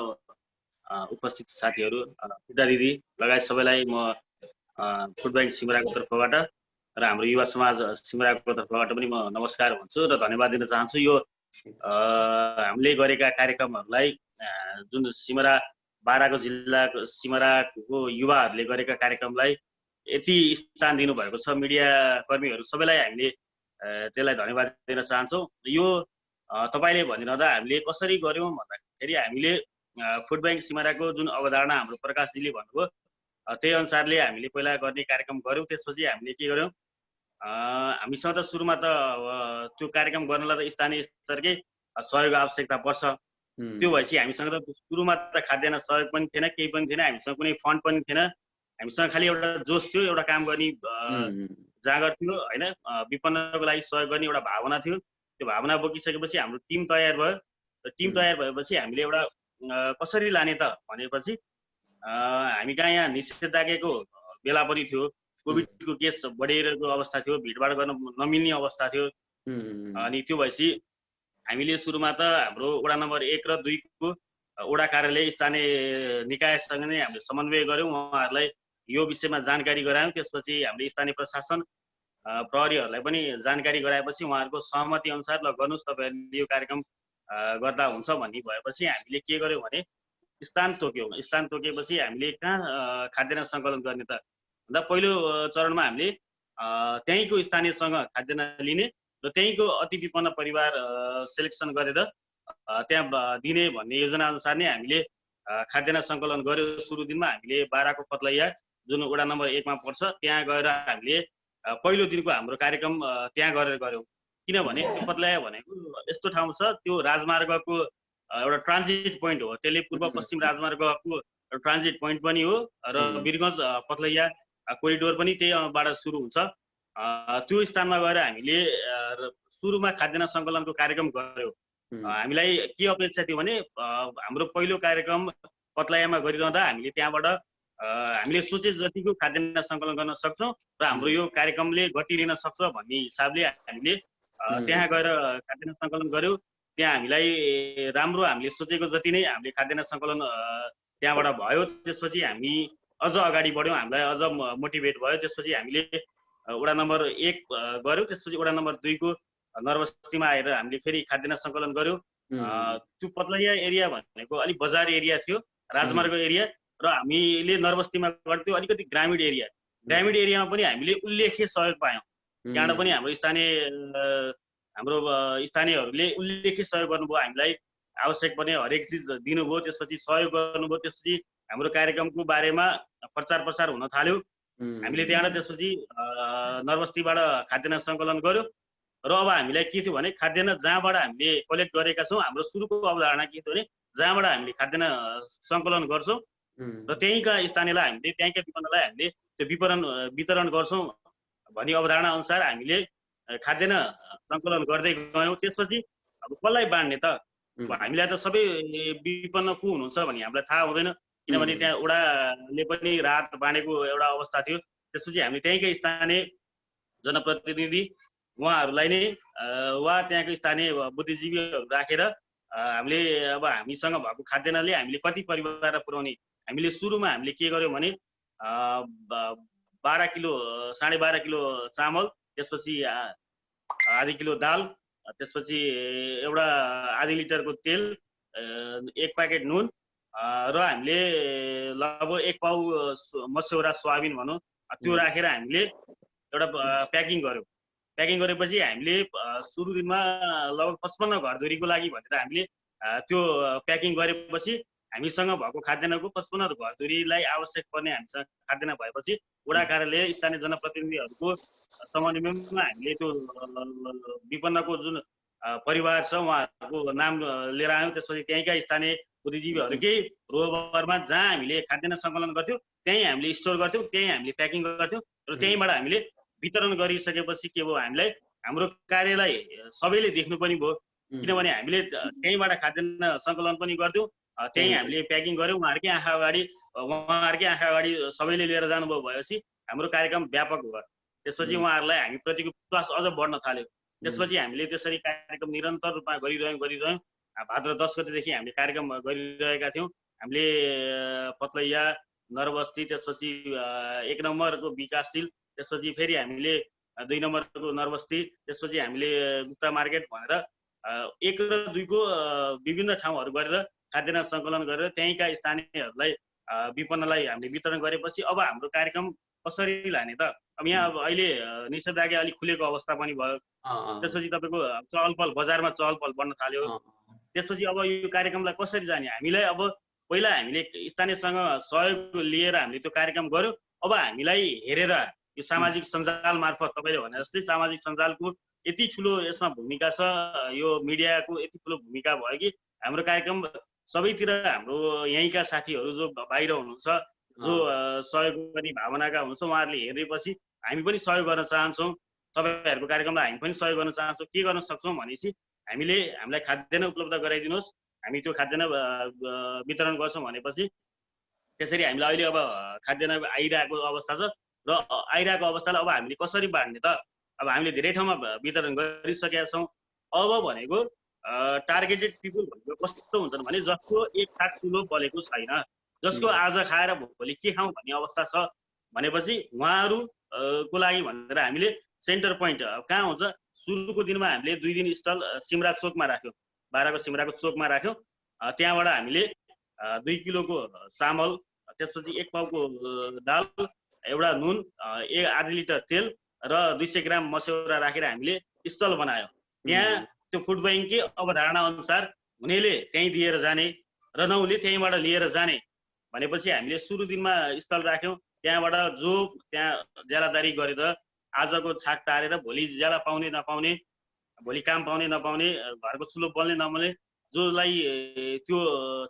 उपस्थित साथीहरू, पिता दिदी लगायत सबैलाई म फुड ब्याङ्क सिमराको तर्फबाट र हाम्रो युवा समाज सिमराको तर्फबाट पनि म नमस्कार भन्छु र धन्यवाद दिन चाहन्छु। यो हामीले गरेका कार्यक्रमहरूलाई जुन सिमरा बाराको जिल्लाको सिमराको युवाहरूले गरेका कार्यक्रमलाई यति स्थान दिनुभएको छ, मिडिया कर्मीहरू सबैलाई हामीले त्यसलाई धन्यवाद दिन चाहन्छौँ। यो तपाईँले भनिरहँदा हामीले कसरी गऱ्यौँ भन्दाखेरि हामीले फुड ब्याङ्क सिमराको जुन अवधारणा हाम्रो प्रकाशजीले भन्नुभयो त्यही अनुसारले हामीले पहिला गर्ने कार्यक्रम गऱ्यौँ। त्यसपछि हामीले के गऱ्यौँ, हामीसँग त सुरुमा त त्यो कार्यक्रम गर्नलाई त स्थानीय स्तरकै सहयोग आवश्यकता पर्छ। त्यो भएपछि हामीसँग त सुरुमा त खाद्यान्न सहयोग पनि थिएन, केही पनि थिएन, हामीसँग कुनै फन्ड पनि थिएन। हामीसँग खालि एउटा जोस थियो, एउटा काम गर्ने जाँगर थियो होइन, विपन्नको लागि सहयोग गर्ने एउटा भावना थियो। त्यो भावना बोकिसकेपछि हाम्रो टिम तयार भयो। र टिम तयार भएपछि हामीले एउटा कसरी लाने त भनेपछि हामी कहाँ यहाँ निषेधाज्ञाको बेला पनि थियो, कोभिडको केस बढेको अवस्था थियो, भिडभाड गर्न नमिल्ने अवस्था थियो। अनि त्यो भएपछि हामीले सुरुमा त हाम्रो वडा नम्बर 1 र 2 को वडा कार्यालय स्थानीय निकायसँग नै हामीले समन्वय गऱ्यौँ, उहाँहरूलाई यो विषयमा जानकारी गरायौँ। त्यसपछि हामीले स्थानीय प्रशासन प्रहरीहरूलाई पनि जानकारी गराएपछि उहाँहरूको सहमति अनुसार ल गर्नुहोस् तपाईँहरूले यो कार्यक्रम गर्दा हुन्छ भन्ने भएपछि हामीले के गर्यौँ भने स्थान तोक्यौँ। स्थान तोकेपछि हामीले कहाँ खाद्यान्न सङ्कलन गर्ने त भन्दा पहिलो चरणमा हामीले त्यहीँको स्थानीयसँग खाद्यान्न लिने र त्यहीँको अति विपन्न परिवार सेलेक्सन गरेर त्यहाँ दिने भन्ने योजना अनुसार नै हामीले खाद्यान्न सङ्कलन गर्यो। सुरु दिनमा हामीले बाराको पतलैया जुन वडा नम्बर 1 मा पर्छ त्यहाँ गएर हामीले पहिलो दिनको हाम्रो कार्यक्रम त्यहाँ गरेर गऱ्यौँ। किनभने पतलैया भनेको यस्तो ठाउँ छ, त्यो राजमार्गको एउटा ट्रान्जिट पोइन्ट हो, त्यसले पूर्व पश्चिम राजमार्गको ट्रान्जिट पोइन्ट पनि हो र वीरगञ्ज पतलैया कोरिडोर पनि त्यहीबाट सुरु हुन्छ। त्यो स्थानमा गएर हामीले सुरुमा खाद्यान्न सङ्कलनको कार्यक्रम गऱ्यौँ। हामीलाई के अपेक्षा थियो भने हाम्रो पहिलो कार्यक्रम पतलैयामा गरिरहँदा हामीले त्यहाँबाट हामीले सोचे जतिको खाद्यान्न सङ्कलन गर्न सक्छौँ र हाम्रो यो कार्यक्रमले गति लिन सक्छ भन्ने हिसाबले हामीले त्यहाँ गएर खाद्यान्न सङ्कलन गऱ्यौँ। त्यहाँ हामीलाई राम्रो हामीले सोचेको जति नै हामीले खाद्यान्न सङ्कलन त्यहाँबाट भयो। त्यसपछि हामी अझ अगाडि बढ्यौँ, हामीलाई अझ मोटिभेट भयो। त्यसपछि हामीले वडा नम्बर 1 गऱ्यौँ, त्यसपछि वडा नम्बर 2 को नरबस्तीमा आएर हामीले फेरि खाद्यान्न सङ्कलन गऱ्यौँ। त्यो पतलैया एरिया भनेको अलिक बजार एरिया थियो, राजमार्ग एरिया, र हामीले नरबस्तीमा गर्थ्यौँ अलिकति ग्रामीण एरिया। ग्रामीण एरियामा पनि हामीले उल्लेख्य सहयोग पायौँ। त्यहाँबाट पनि हाम्रो स्थानीयहरूले उल्लेख्य सहयोग गर्नुभयो, हामीलाई आवश्यक पर्ने हरेक चिज दिनुभयो, त्यसपछि सहयोग गर्नुभयो। त्यसपछि हाम्रो कार्यक्रमको बारेमा प्रचार प्रसार हुन थाल्यो। हामीले त्यहाँबाट त्यसपछि नरबस्तीबाट खाद्यान्न सङ्कलन गऱ्यौँ। र अब हामीलाई के थियो भने खाद्यान्न जहाँबाट हामीले कलेक्ट गरेका छौँ, हाम्रो सुरुको अवधारणा के थियो भने जहाँबाट हामीले खाद्यान्न सङ्कलन गर्छौँ र त्यहीँका स्थानीयलाई हामीले त्यहीँका विपन्नलाई हामीले त्यो वितरण गर्छौँ भन्ने अवधारणा अनुसार हामीले खाद्यान्न सङ्कलन गर्दै गयौँ। त्यसपछि अब कसलाई बाँड्ने त, हामीलाई त सबै विपन्न को हुनुहुन्छ भन्ने हामीलाई थाहा हुँदैन, किनभने त्यहाँ वडाले पनि राहत बाँडेको एउटा अवस्था थियो। त्यसपछि हामीले त्यहीँकै स्थानीय जनप्रतिनिधि उहाँहरूलाई नै वा त्यहाँको स्थानीय बुद्धिजीवीहरू राखेर हामीले अब हामीसँग भएको खाद्यान्नले हामीले कति परिवारलाई पुर्याउने, हामीले सुरुमा हामीले के गर्यौँ भने 12 किलो 12.5 किलो चामल, त्यसपछि आधी किलो दाल, त्यसपछि एउटा आधी लिटरको तेल, 1 प्याकेट नुन र हामीले लगभग 1 पाउ मस्यौरा सोयाबिन भनौँ त्यो राखेर हामीले एउटा प्याकिङ गर्यौँ। प्याकिङ गरेपछि हामीले सुरु दिनमा लगभग 55 घरधुरीको लागि भनेर हामीले त्यो प्याकिङ गरेपछि हामीसँग भएको खाद्यान्नको 55 घरधुरीलाई आवश्यक पर्ने हामीसँग खाद्यान्न भएपछि वडा कार्यालय स्थानीय जनप्रतिनिधिहरूको समन्वयमा हामीले त्यो विपन्नको जुन परिवार छ उहाँहरूको नाम लिएर आयौँ। त्यसपछि त्यहीँका स्थानीय बुद्धिजीवीहरूकै रोबरमा जहाँ हामीले खाद्यान्न सङ्कलन गर्थ्यौँ त्यहीँ हामीले स्टोर गर्थ्यौँ, त्यहीँ हामीले प्याकिङ गर्थ्यौँ र त्यहीँबाट हामीले वितरण गरिसकेपछि के भयो, हामीलाई हाम्रो कार्यलाई सबैले देख्नु पनि भयो, किनभने हामीले त्यहीँबाट खाद्यान्न सङ्कलन पनि गर्थ्यौँ, त्यहीँ हामीले प्याकिङ गऱ्यौँ। उहाँहरूकै आँखा अगाडि सबैले लिएर जानुभयो भएपछि हाम्रो कार्यक्रम व्यापक भयो। त्यसपछि उहाँहरूलाई हामीप्रतिको विश्वास अझ बढ्न थाल्यो। त्यसपछि हामीले त्यसरी कार्यक्रम निरन्तर रूपमा गरिरह्यौँ। भाद्र 10 गतेदेखि हामीले कार्यक्रम गरिरहेका थियौँ। हामीले पतलैया, नरबस्ती, त्यसपछि 1 नम्बरको विकासशील, त्यसपछि फेरि हामीले 2 नम्बरको नरबस्ती, त्यसपछि हामीले गुप्ता मार्केट भनेर 1 र 2 को विभिन्न ठाउँहरू गरेर खाद्यान्न सङ्कलन गरेर त्यहीँका स्थानीयहरूलाई विपन्नलाई हामीले वितरण गरेपछि अब हाम्रो कार्यक्रम कसरी लाने त? अब यहाँ अब अहिले निषेधाज्ञा अलिक खुलेको अवस्था पनि भयो। त्यसपछि तपाईँको चहलपहल, बजारमा चहलपहल बढ्न थाल्यो। त्यसपछि अब यो कार्यक्रमलाई कसरी जाने? हामीलाई अब पहिला हामीले स्थानीयसँग सहयोग लिएर हामीले त्यो कार्यक्रम गर्यौँ। अब हामीलाई हेरेर यो सामाजिक सञ्जाल मार्फत तपाईँले भने जस्तै सामाजिक सञ्जालको यति ठुलो यसमा भूमिका छ, यो मिडियाको यति ठुलो भूमिका भयो कि हाम्रो कार्यक्रम सबैतिर हाम्रो यहीँका साथीहरू जो बाहिर हुनुहुन्छ, जो सहयोग गर्ने भावनाका हुनुहुन्छ, उहाँहरूले हेरेपछि हामी पनि सहयोग गर्न चाहन्छौँ, तपाईँहरूको कार्यक्रमलाई हामी पनि सहयोग गर्न चाहन्छौँ। के गर्न सक्छौँ भनेपछि हामीलाई खाद्यान्न उपलब्ध गराइदिनुहोस्, हामी त्यो खाद्यान्न वितरण गर्छौँ भनेपछि त्यसरी हामीलाई अहिले अब खाद्यान्न आइरहेको अवस्था छ र आइरहेको अवस्थालाई अब हामीले कसरी बाँड्ने त? अब हामीले धेरै ठाउँमा वितरण गरिसकेका छौँ। अब भनेको टार्गेटेड पिपुल भनेको कस्तो हुन्छन् भने जसको एक साथ ठुलो बलेको छैन, जसको आज खाएर भोलि के खाउँ भन्ने अवस्था छ भनेपछि उहाँहरूको लागि भनेर हामीले सेन्टर पोइन्ट कहाँ हुन्छ, सुरुको दिनमा हामीले 2 दिन स्टल सिमरा चोकमा राख्यौँ, 12 को सिमराको चोकमा राख्यौँ। त्यहाँबाट हामीले 2 किलोको चामल, त्यसपछि 1 पाउको दाल, एउटा नुन, आधी लिटर तेल र 200 ग्राम मस्यौरा राखेर हामीले स्टल बनायौँ। त्यहाँ त्यो फुड ब्याङ्ककै अवधारणा अनुसार हुनेले त्यहीँ दिएर जाने र नहुने त्यहीँबाट लिएर जाने भनेपछि हामीले सुरु दिनमा स्टल राख्यौँ। त्यहाँबाट जो त्यहाँ ज्यालादारी गरेर आजको छाक टारेर भोलि ज्याला पाउने नपाउने, भोलि काम पाउने नपाउने, घरको चुलो बल्ने नबल्ने जसलाई त्यो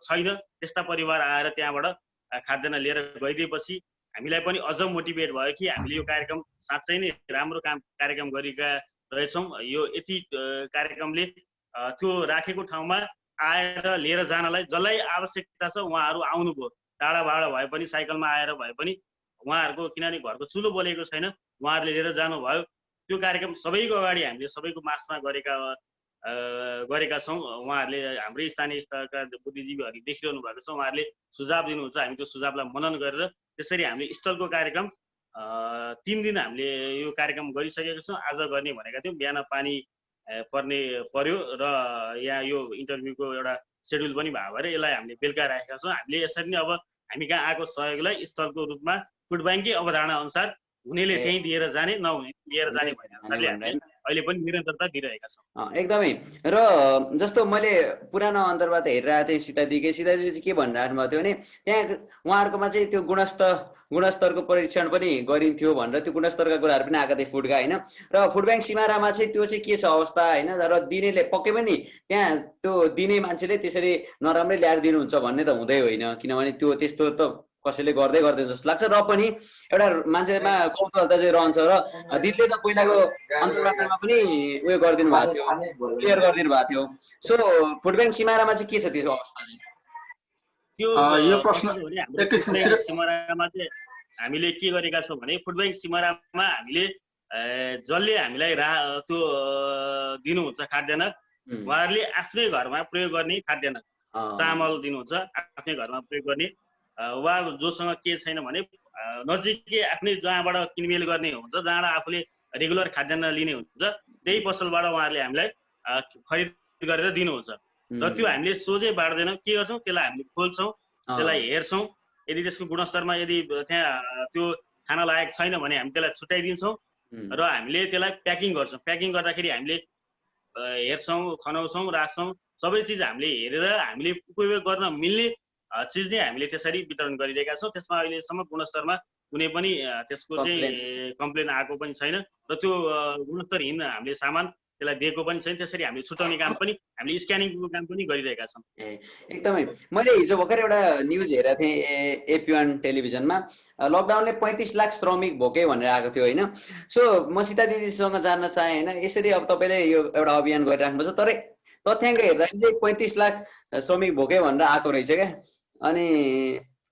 छैन त्यस्ता परिवार आएर त्यहाँबाट खाद्यान्न लिएर गइदिएपछि हामीलाई पनि अझ मोटिभेट भयो कि हामीले यो कार्यक्रम साँच्चै नै राम्रो कार्यक्रम गरेका रहेछौँ। यो यति कार्यक्रमले त्यो राखेको ठाउँमा आएर लिएर जानलाई जसलाई आवश्यकता छ उहाँहरू आउनुभयो, टाढाबाट भए पनि साइकलमा आएर भए पनि उहाँहरूको, किनभने घरको चुलो बलेको छैन, उहाँहरूले लिएर जानुभयो। त्यो कार्यक्रम सबैको अगाडि हामीले सबैको मासमा गरेका छौँ। उहाँहरूले हाम्रै स्थानीय स्तरका बुद्धिजीवीहरूले देखिरहनु भएको छ, उहाँहरूले सुझाव दिनुहुन्छ, हामी त्यो सुझावलाई मनन गरेर त्यसरी हामीले स्टलको कार्यक्रम 3 दिन हामीले यो कार्यक्रम गरिसकेका छौँ। आज गर्ने भनेका थियौँ, बिहान पानी पर्यो र यहाँ यो इन्टरभ्यूको एउटा सेड्युल पनि भएको भएर यसलाई हामीले बेलुका राखेका छौँ। हामीले यसरी नै अब हामी कहाँ आएको सहयोगलाई स्थलको रूपमा फुड ब्याङ्ककै अवधारणा अनुसार हुनेले त्यहीँ दिएर जाने, नहुने लिएर जाने भन्ने अनुसारले हामीले अहिले पनि निरन्तरता दिइरहेका छौँ। एकदमै। र जस्तो मैले पुरानो अन्तर्वार्ता हेरिरहेको थिएँ सीतादीकै, सीतादी चाहिँ के भनिराख्नु भएको थियो भने त्यहाँ उहाँहरूकोमा चाहिँ त्यो गुणस्तरको परीक्षण पनि गरिन्थ्यो भनेर त्यो गुणस्तरका कुराहरू पनि आएका थिए फुडका, होइन? र फुड ब्याङ्क सिमारामा चाहिँ त्यो चाहिँ के छ अवस्था, होइन? र दिनेले पक्कै पनि त्यहाँ त्यो दिने मान्छेले त्यसरी नराम्रै ल्याएर दिनुहुन्छ भन्ने त हुँदै होइन, किनभने त्यो त्यस्तो त कसैले गर्दै जस्तो लाग्छ। र पनि एउटा मान्छेमा कौतूहलता चाहिँ रहन्छ र दिदीले त पहिलाको अन्तर्वार्तामा पनि उयो गरिदिनु भएको थियो, क्लियर गरिदिनु भएको थियो। सो फुड ब्याङ्क सिमारामा चाहिँ के छ त्यो अवस्था चाहिँ? यो प्रश्न सिमरामा चाहिँ हामीले के गरेका छौँ भने फुड ब्याङ्क सिमरामा हामीले जसले हामीलाई त्यो दिनुहुन्छ खाद्यान्न उहाँहरूले आफ्नै घरमा प्रयोग गर्ने खाद्यान्न चामल दिनुहुन्छ आफ्नै घरमा प्रयोग गर्ने वा जोसँग के छैन भने नजिकै आफ्नै जहाँबाट किनमेल गर्ने हुन्छ जहाँबाट आफूले रेगुलर खाद्यान्न लिने हुन्छ त्यही पसलबाट उहाँहरूले हामीलाई खरिद गरेर दिनुहुन्छ र त्यो हामीले सोझै बाँड्दैनौँ के गर्छौँ त्यसलाई हामीले खोल्छौँ त्यसलाई हेर्छौँ यदि त्यसको गुणस्तरमा यदि त्यहाँ त्यो खान लायक छैन भने हामी त्यसलाई छुट्याइदिन्छौँ र हामीले त्यसलाई प्याकिङ गर्छौँ प्याकिङ गर्दाखेरि हामीले हेर्छौँ खनाउँछौँ राख्छौँ सबै चिज हामीले हेरेर हामीले उपयोग गर्न मिल्ने चिज नै हामीले त्यसरी वितरण गरिरहेका छौँ त्यसमा अहिलेसम्म गुणस्तरमा कुनै पनि त्यसको चाहिँ कम्प्लेन आएको पनि छैन र त्यो गुणस्तरहीन हामीले सामान त्यसलाई दिएको पनि छैन त्यसरी हामीले छुटाउने काम पनि हामीले स्क्यानिङको काम पनि गरिरहेका छौँ एकदमै मैले हिजो भर्खर एउटा न्युज हेरेको थिएँ AP1 टेलिभिजनमा लकडाउनले 35 लाख श्रमिक भोगे भनेर आएको थियो होइन सो म सीता दिदीसँग जान्न चाहेँ होइन यसरी अब तपाईँले यो एउटा अभियान गरिराख्नुपर्छ तर तथ्याङ्क हेर्दाखेरि चाहिँ 35 लाख श्रमिक भोगे भनेर आएको रहेछ क्या अनि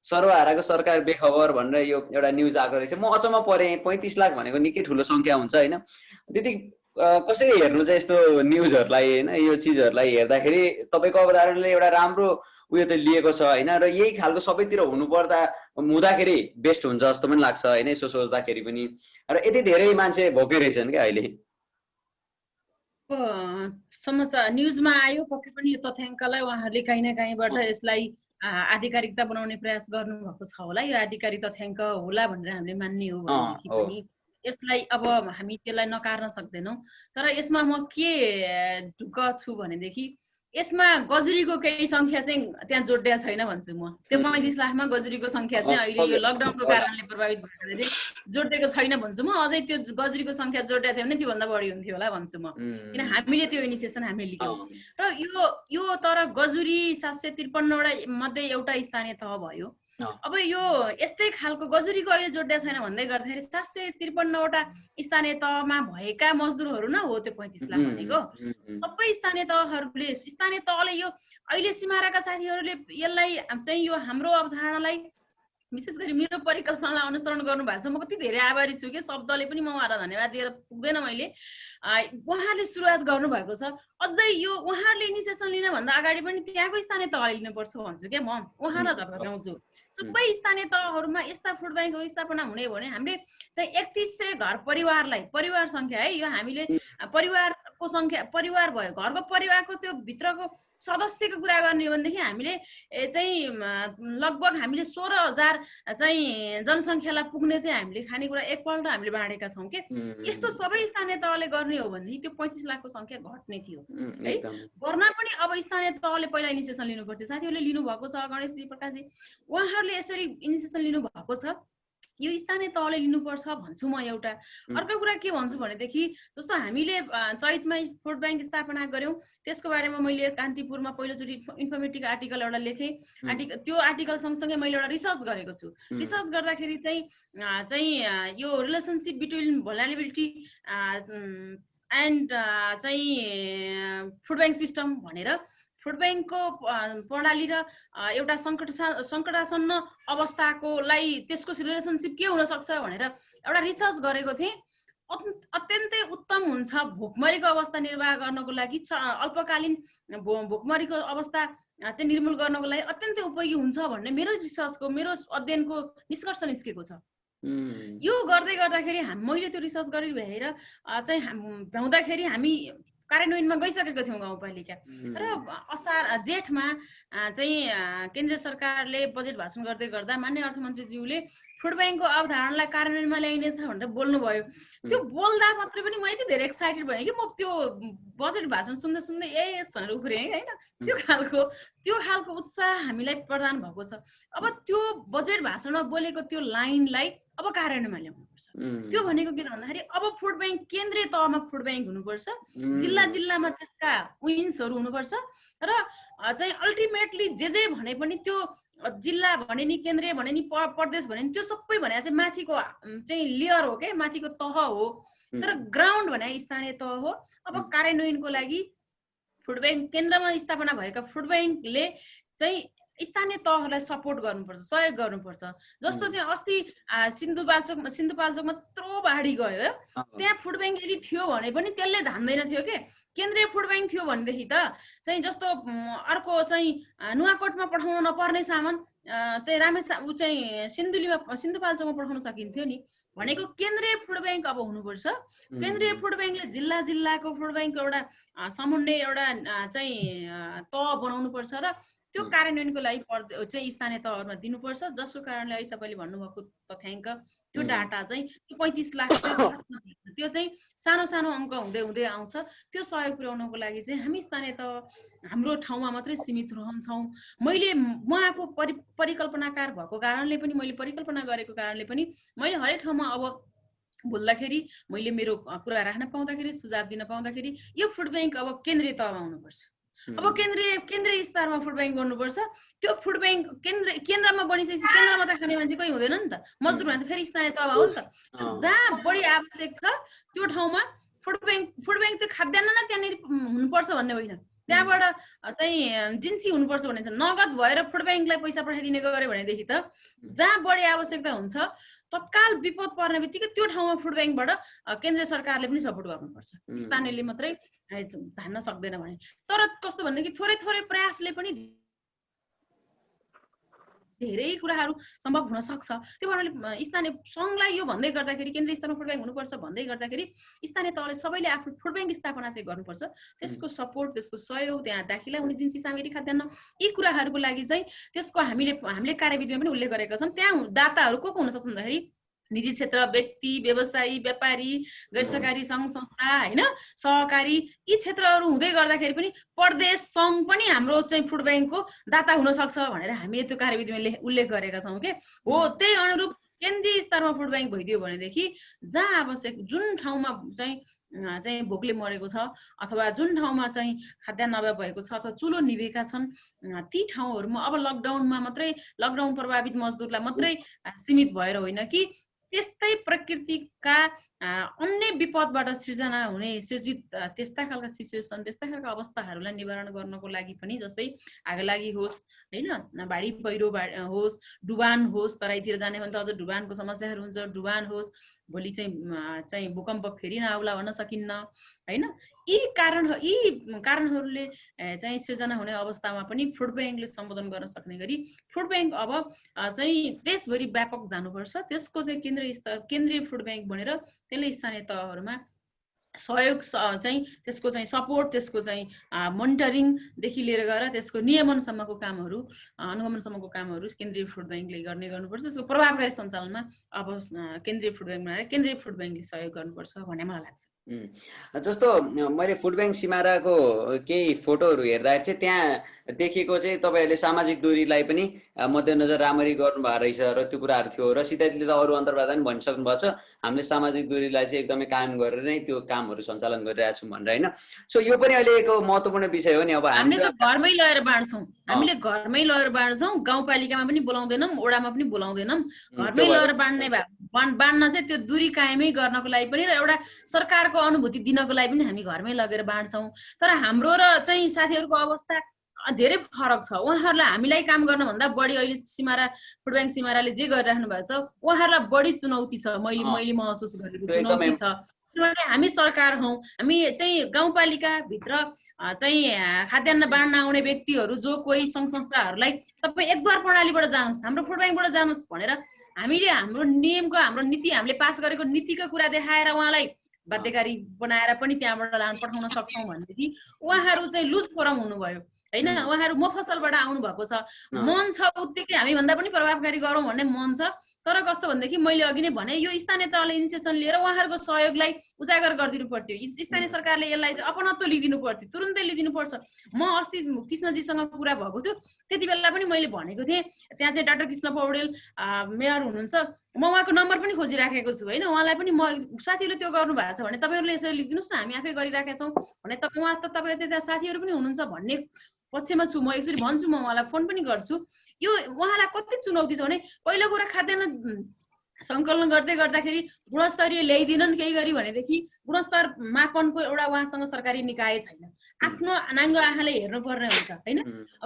सर्वहाराको सरकार बेखबर भनेर यो एउटा न्युज आएको रहेछ म अचम्म परेँ 35 लाख भनेको निकै ठुलो सङ्ख्या हुन्छ होइन दिदी कसरी हेर्नु चाहिँ यस्तो न्युजहरूलाई होइन यो चिजहरूलाई हेर्दाखेरि तपाईँको अवधारणले एउटा राम्रो उयो त लिएको छ होइन र यही खालको सबैतिर हुँदाखेरि बेस्ट हुन्छ जस्तो पनि लाग्छ होइन यसो सोच्दाखेरि पनि र यति धेरै मान्छे भोकै रहेछन् क्या अहिले समाचार न्युजमा आयो पक्कै पनि यो तथ्याङ्कलाई उहाँहरूले काहीँ न काहीँबाट यसलाई आधिकारिकता बनाउने प्रयास गर्नुभएको छ होला यो आधिकारिक तथ्याङ्क होला भनेर हामीले मान्ने हो भनेदेखि पनि यसलाई अब हामी त्यसलाई नकार्न सक्दैनौँ तर यसमा म के ढुक्क छु भनेदेखि यसमा गजुरीको केही सङ्ख्या चाहिँ त्यहाँ जोडिया छैन भन्छु म त्यो 35 लाखमा गजुरीको सङ्ख्या चाहिँ अहिले यो लकडाउनको कारणले प्रभावित भएर चाहिँ जोडिएको छैन भन्छु म अझै त्यो गजुरीको सङ्ख्या जोडिया थियो भने त्योभन्दा बढी हुन्थ्यो होला भन्छु म किन हामीले त्यो इनिसिएसन हामीले लियौँ र यो तर गजुरी 753 वटा मध्ये एउटा स्थानीय तह भयो अब यो यस्तै खालको गजुरीको अहिले जोड्या छैन भन्दै गर्दाखेरि 753 वटा स्थानीय तहमा भएका मजदुरहरू न हो त्यो 35 लाख भनेको सबै स्थानीय तहले यो अहिले सिमाराका साथीहरूले यसलाई चाहिँ यो हाम्रो अवधारणालाई विशेष गरी मेरो परिकल्पनालाई अनुसरण गर्नु भएको छ म कति धेरै आभारी छु कि शब्दले पनि म उहाँलाई धन्यवाद दिएर पुग्दैन मैले उहाँहरूले सुरुवात गर्नुभएको छ अझै यो उहाँहरूले इनिसिएसन लिन भन्दा अगाडि पनि त्यहाँको स्थानीय तहले लिनुपर्छ भन्छु क्या म उहाँलाई झर्काउँछु सबै स्थानीय तहहरूमा यस्ता फुड ब्याङ्कहरू स्थापना हुने भने हामीले चाहिँ 3100 घर परिवार सङ्ख्या है यो हामीले परिवारको सङ्ख्या परिवार भयो घरको परिवारको त्यो भित्रको सदस्यको कुरा गर्ने हो भनेदेखि हामीले चाहिँ लगभग हामीले 16,000 चाहिँ जनसङ्ख्यालाई पुग्ने चाहिँ हामीले खानेकुरा एकपल्ट हामीले बाँडेका छौँ के यस्तो सबै स्थानीय तहले गर्ने हो भनेदेखि त्यो 35 लाखको सङ्ख्या घट्ने थियो है गर्न पनि अब स्थानीय तहले पहिला इनिसिएसन लिनु पर्थ्यो साथीहरूले लिनुभएको छ गणेशजी प्रकाशजी उहाँहरूले यसरी इनिसिएसन लिनुभएको छ यो स्थानीय तहले लिनुपर्छ भन्छु म एउटा अर्को कुरा के भन्छु भनेदेखि जस्तो हामीले चैतमै फुड ब्याङ्क स्थापना गर्यौं त्यसको बारेमा मैले कान्तिपुरमा पहिलोचोटि इन्फर्मेटिभ आर्टिकल एउटा लेखेँ त्यो आर्टिकल सँगसँगै मैले एउटा रिसर्च गरेको छु रिसर्च गर्दाखेरि चाहिँ यो रिलेसनशिप बिट्विन भल्नरेबिलिटी एन्ड चाहिँ फुड ब्याङ्क सिस्टम भनेर फुड ब्याङ्कको प्रणाली र एउटा सङ्कटासन्न अवस्थाकोलाई त्यसको रिलेसनसिप के हुन सक्छ भनेर एउटा रिसर्च गरेको थिएँ अत्यन्तै उत्तम हुन्छ भोकमरीको अवस्था निर्वाह गर्नको लागि अल्पकालीन भोकमरीको अवस्था चाहिँ निर्मूल गर्नको लागि अत्यन्तै उपयोगी हुन्छ भन्ने मेरो रिसर्चको मेरो अध्ययनको निष्कर्ष निस्केको छ यो गर्दै गर्दाखेरि मैले त्यो रिसर्च गरी भएर चाहिँ भ्याउँदाखेरि हामी कार्यान्वयनमा गइसकेको थियौँ गाउँपालिका र जेठमा चाहिँ केन्द्रीय सरकारले बजेट भाषण गर्दै गर्दा माननीय अर्थमन्त्रीज्यूले फुड ब्याङ्कको अवधारणालाई कार्यान्वयनमा ल्याइनेछ भनेर बोल्नुभयो त्यो बोल्दा मात्रै पनि म यति धेरै एक्साइटेड भएँ कि म त्यो बजेट भाषण सुन्दै यस भनेर उफ्रेँ होइन त्यो खालको उत्साह हामीलाई प्रदान भएको छ अब त्यो बजेट भाषणमा बोलेको त्यो लाइनलाई अब कार्यान्वयनमा ल्याउनुपर्छ त्यो भनेको के भन्दाखेरि अब फुड ब्याङ्क केन्द्रीय तहमा फुड ब्याङ्क हुनुपर्छ जिल्लामा त्यसका विङ्सहरू हुनुपर्छ र चाहिँ अल्टिमेटली जे भने पनि त्यो जिल्ला भने नि केन्द्रीय भने नि प्रदेश भने नि त्यो सबै भने चाहिँ माथिको चाहिँ लेयर हो क्या माथिको तह हो तर ग्राउन्ड भने स्थानीय तह हो अब कार्यान्वयनको लागि फुड ब्याङ्क केन्द्रमा स्थापना भएका फुड ब्याङ्कले चाहिँ स्थानीय तहहरूलाई सपोर्ट गर्नुपर्छ, सहयोग गर्नुपर्छ। जस्तो चाहिँ अस्ति सिन्धुपाल्चोकमा यत्रो बाढी गयो, त्यहाँ फुड ब्याङ्क यदि थियो भने पनि त्यसले धान्दैन थियो के। केन्द्रीय फुड ब्याङ्क थियो भनेदेखि त चाहिँ जस्तो अर्को चाहिँ नुवाकोटमा पठाउन नपर्ने सामान चाहिँ चाहिँ सिन्धुपाल्चोकमा पठाउन सकिन्थ्यो नि। भनेको केन्द्रीय फुड ब्याङ्क अब हुनुपर्छ। केन्द्रीय फुड ब्याङ्कले जिल्लाको फुड ब्याङ्क एउटा समन्वय एउटा चाहिँ तह बनाउनुपर्छ र त्यो कार्यान्वयनको लागि चाहिँ स्थानीय तहहरूमा दिनुपर्छ। जसको कारणले अहिले तपाईँले भन्नुभएको तथ्याङ्क त्यो डाटा चाहिँ त्यो 35 लाख त्यो चाहिँ सानो सानो अङ्क हुँदै हुँदै आउँछ। त्यो सहयोग पुर्याउनको लागि चाहिँ हामी स्थानीय तह हाम्रो ठाउँमा मात्रै सीमित रहन्छौँ। म आफू परिकल्पनाकार भएको कारणले पनि, मैले परिकल्पना गरेको कारणले पनि मैले हरेक ठाउँमा अब बोल्दाखेरि मैले मेरो कुरा राख्न पाउँदाखेरि, सुझाव दिन पाउँदाखेरि यो फुड ब्याङ्क अब केन्द्रीय तहमा हुनुपर्छ। अब केन्द्रीय स्तरमा फुड ब्याङ्क गर्नुपर्छ। त्यो फुड ब्याङ्क केन्द्रमा बनिसकेपछि केन्द्रमा त खाने मान्छे कोही हुँदैन नि त, मजदुर भने त फेरि स्थानीय तहमा हो नि त। जहाँ बढी आवश्यक छ त्यो ठाउँमा फुड ब्याङ्क त्यो खाद्यान्न नै त्यहाँनिर हुनुपर्छ भन्ने होइन, त्यहाँबाट चाहिँ जिन्सी हुनुपर्छ भन्ने छ। नगद भएर फुड ब्याङ्कलाई पैसा पठाइदिने गऱ्यो भनेदेखि त जहाँ बढी आवश्यकता हुन्छ तत्काल विपद पर्ने बित्तिकै त्यो ठाउँमा फुड ब्याङ्कबाट केन्द्रीय सरकारले पनि सपोर्ट गर्नुपर्छ, स्थानीयले मात्रै धान्न सक्दैन भने। तर कस्तो भनेदेखि थोरै थोरै प्रयासले पनि धेरै कुराहरू सम्भव हुन सक्छ। त्यो कारणले स्थानीय सङ्घलाई यो भन्दै गर्दाखेरि केन्द्रीय स्तरमा फुड ब्याङ्क हुनुपर्छ भन्दै गर्दाखेरि स्थानीय तहले सबैले आफ्नो फुड ब्याङ्क स्थापना चाहिँ गर्नुपर्छ। त्यसको सपोर्ट, त्यसको सहयोग, त्यहाँ दाखिला हुने जिन्सी सामग्री खाद्यान्न यी कुराहरूको लागि चाहिँ त्यसको हामीले कार्यविधिमा पनि उल्लेख गरेका छौँ। त्यहाँ दाताहरू को हुन सक्छ भन्दाखेरि निजी क्षेत्र, व्यक्ति, व्यवसायी, व्यापारी, गैर सरकारी सङ्घ संस्था होइन, सहकारी, यी क्षेत्रहरू हुँदै गर्दाखेरि पनि प्रदेश सङ्घ पनि हाम्रो चाहिँ फुड ब्याङ्कको दाता हुन सक्छ भनेर हामीले त्यो कार्यविधिमा उल्लेख गरेका छौँ के हो। त्यही अनुरूप केन्द्रीय स्तरमा फुड ब्याङ्क भइदियो भनेदेखि जहाँ आवश्यक, जुन ठाउँमा चाहिँ भोकले मरेको छ अथवा जुन ठाउँमा चाहिँ खाद्यान्न अभाव भएको छ अथवा चुलो निभेका छन् ती ठाउँहरूमा अब लकडाउन प्रभावित मजदुरलाई मात्रै सीमित भएर होइन कि त्यस्तै प्रकृतिका अन्य विपदबाट सृजित त्यस्ता खालका सिचुएसन, त्यस्ता खालका अवस्थाहरूलाई निवारण गर्नको लागि पनि, जस्तै आगलागी होस् होइन, बाढी पहिरो होस्, डुबान होस्, तराईतिर जाने भने त अझ डुबानको समस्याहरू हुन्छ, डुबान होस्, भोलि चाहिँ भूकम्प फेरि नआउला भन्न सकिन्न होइन। यी कारणहरूले चाहिँ सिर्जना हुने अवस्थामा पनि फुड ब्याङ्कले सम्बोधन गर्न सक्ने गरी फुड ब्याङ्क अब चाहिँ देशभरि व्यापक जानुपर्छ। त्यसको चाहिँ केन्द्रीय फुड ब्याङ्क बनेर त्यसले स्थानीय तहहरूमा सहयोग चाहिँ त्यसको चाहिँ सपोर्ट, त्यसको चाहिँ मोनिटरिङदेखि लिएर गएर त्यसको नियमनसम्मको कामहरू, अनुगमनसम्मको कामहरू केन्द्रीय फुड ब्याङ्कले गर्नुपर्छ। त्यसको प्रभावकारी सञ्चालनमा अब केन्द्रीय फुड ब्याङ्क बनाएर केन्द्रीय फुड ब्याङ्कले सहयोग गर्नुपर्छ भन्ने मलाई लाग्छ। जस्तो मैले फुड ब्याङ्क सिमाराको केही फोटोहरू हेर्दाखेरि चाहिँ त्यहाँ देखिएको चाहिँ तपाईँहरूले सामाजिक दूरीलाई पनि मध्यनजर राम्ररी गर्नुभएको रहेछ र त्यो कुराहरू थियो र सिधैले त अरू अन्तर्वार्ता पनि भनिसक्नु भएको छ, हामीले सामाजिक दूरीलाई चाहिँ एकदमै कायम गरेर नै त्यो कामहरू सञ्चालन गरिरहेको छौँ भनेर होइन। सो यो पनि अहिले एक महत्त्वपूर्ण विषय हो नि। अब हामीले घरमै लगेर बाँड्छौँ, गाउँपालिकामा पनि बोलाउँदैनौँ, ओडामा पनि बोलाउँदैनौँ, घरमै लगेर बाँड्न चाहिँ त्यो दूरी कायमै गर्नको लागि पनि र एउटा सरकारको अनुभूति दिनको लागि पनि हामी घरमै लगेर बाँड्छौँ। तर हाम्रो र चाहिँ साथीहरूको अवस्था धेरै फरक छ। उहाँहरूलाई हामीलाई काम गर्नुभन्दा बढी अहिले फुड ब्याङ्क सिमाराले जे गरिराख्नु भएको छ उहाँहरूलाई बढी चुनौती छ, मैले महसुस गरेको चुनौती छ। किनभने हामी सरकार हौँ, हामी चाहिँ गाउँपालिकाभित्र चाहिँ खाद्यान्न बाँड्न आउने व्यक्तिहरू जो कोही सङ्घ संस्थाहरूलाई तपाईँ एकद्वार प्रणालीबाट जानुहोस्, हाम्रो फुड ब्याङ्कबाट जानुहोस् भनेर हामीले हाम्रो नियमको, हाम्रो नीति, हामीले पास गरेको नीतिको कुरा देखाएर उहाँलाई बाध्यकारी बनाएर पनि त्यहाँबाट पठाउन सक्छौँ भनेदेखि उहाँहरू चाहिँ लुज फोरम हुनुभयो होइन। उहाँहरू मफसलबाट आउनु भएको छ, मन छ उत्तिकै हामीभन्दा पनि प्रभावकारी गरौँ भन्ने मन छ। तर कस्तो भनेदेखि मैले अघि नै भने यो स्थानीय तहले इनिसिएसन लिएर उहाँहरूको सहयोगलाई उजागर गरिदिनु पर्थ्यो। स्थानीय सरकारले यसलाई चाहिँ अपनत्व लिइदिनु पर्थ्यो, तुरुन्तै लिइदिनु पर्छ। म अस्ति कृष्णजीसँग कुरा भएको थियो, त्यति बेला पनि मैले भनेको थिएँ, त्यहाँ चाहिँ डाक्टर कृष्ण पौडेल मेयर हुनुहुन्छ, म उहाँको नम्बर पनि खोजिराखेको छु होइन। उहाँलाई पनि साथीहरूले त्यो गर्नु भएको छ भने तपाईँहरूले यसरी लेखिदिनुहोस् न, हामी आफै गरिराखेका छौँ भने तपाईँ त्यहाँ साथीहरू पनि हुनुहुन्छ भन्ने पक्षमा छु। म एकचोटि भन्छु, म उहाँलाई फोन पनि गर्छु। यो उहाँलाई कति चुनौती छ भने पहिलो कुरा खाद्यान्न सङ्कलन गर्दै गर्दाखेरि गुणस्तरीय ल्याइदिनन् केही गरी भनेदेखि गुणस्तर मापनको एउटा उहाँसँग सरकारी निकाय छैन। आफ्नो नाङ्गो आँखाले हेर्नुपर्ने हुन्छ होइन।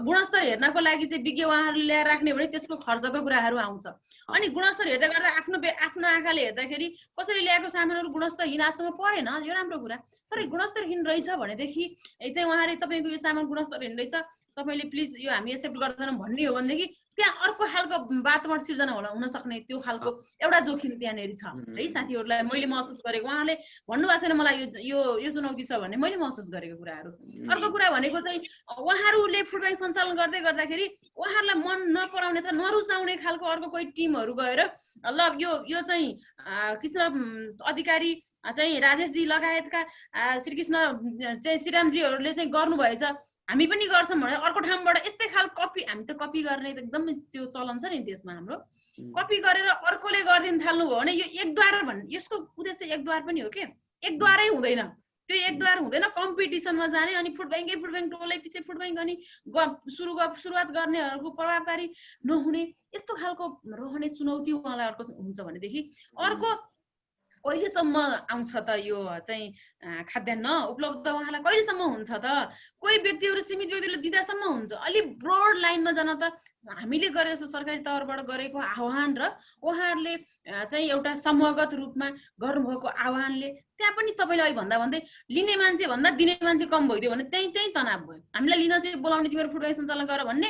गुणस्तर हेर्नको लागि चाहिँ विज्ञ उहाँहरूले ल्याएर राख्ने भने त्यसको खर्चको कुराहरू आउँछ। अनि गुणस्तर हेर्दै गर्दा आफ्नो आँखाले हेर्दाखेरि कसरी ल्याएको सामानहरू गुणस्तरहीन आजसम्म परेन, यो राम्रो कुरा। तर गुणस्तरहीन रहेछ भनेदेखि चाहिँ उहाँले तपाईँको यो सामान गुणस्तरहीन रहेछ, तपाईँले प्लिज यो हामी एक्सेप्ट गर्दैनौँ भन्ने हो भनेदेखि त्यहाँ अर्को खालको वातावरण सिर्जना हुन सक्ने त्यो खालको एउटा जोखिम त्यहाँनिर छ है। साथीहरूलाई मैले महसुस गरेको, उहाँले भन्नुभएको छैन मलाई यो चुनौती छ भन्ने, मैले महसुस गरेको कुराहरू। अर्को कुरा भनेको चाहिँ उहाँहरूले फुड ब्याङ्क सञ्चालन गर्दै गर्दाखेरि उहाँहरूलाई मन नपराउने अथवा नरुचाउने खालको अर्को कोही टिमहरू गएर ल यो चाहिँ कृष्ण अधिकारी चाहिँ राजेशजी लगायतका श्रीकृष्ण चाहिँ श्रीरामजीहरूले चाहिँ गर्नुभएछ, हामी पनि गर्छौँ भने अर्को ठाउँबाट यस्तै खाल कपी, हामी त कपी गर्ने एकदमै त्यो चलन छ नि देशमा हाम्रो, कपी गरेर अर्कोले गरिदिन थाल्नुभयो भने यो एकद्वार यसको उद्देश्य एकद्वार पनि हो के, एकद्वारै हुँदैन, त्यो एकद्वार हुँदैन, कम्पिटिसनमा जाने अनि फुड ब्याङ्क टोलै पछि फुड ब्याङ्क अनि सुरुवात गर्नेहरूको प्रभावकारी नहुने यस्तो खालको रहने चुनौती उहाँलाई अर्को हुन्छ भनेदेखि अर्को कहिलेसम्म आउँछ त यो चाहिँ खाद्यान्न उपलब्ध उहाँलाई कहिलेसम्म हुन्छ त? कोही व्यक्तिहरू सीमित व्यक्तिले दिँदासम्म हुन्छ। अलि ब्रोड लाइनमा जान त हामीले गरे जस्तो सरकारी तहबाट गरेको आह्वान र उहाँहरूले चाहिँ एउटा समूहगत रूपमा गर्नुभएको आह्वानले त्यहाँ पनि तपाईँले अहिले भन्दा भन्दै लिने मान्छे भन्दा दिने मान्छे कम भइदियो भने त्यही तनाव भयो। हामीलाई लिन चाहिँ बोलाउने तिमीहरू फुड ब्याङ्क सञ्चालन गर भन्ने,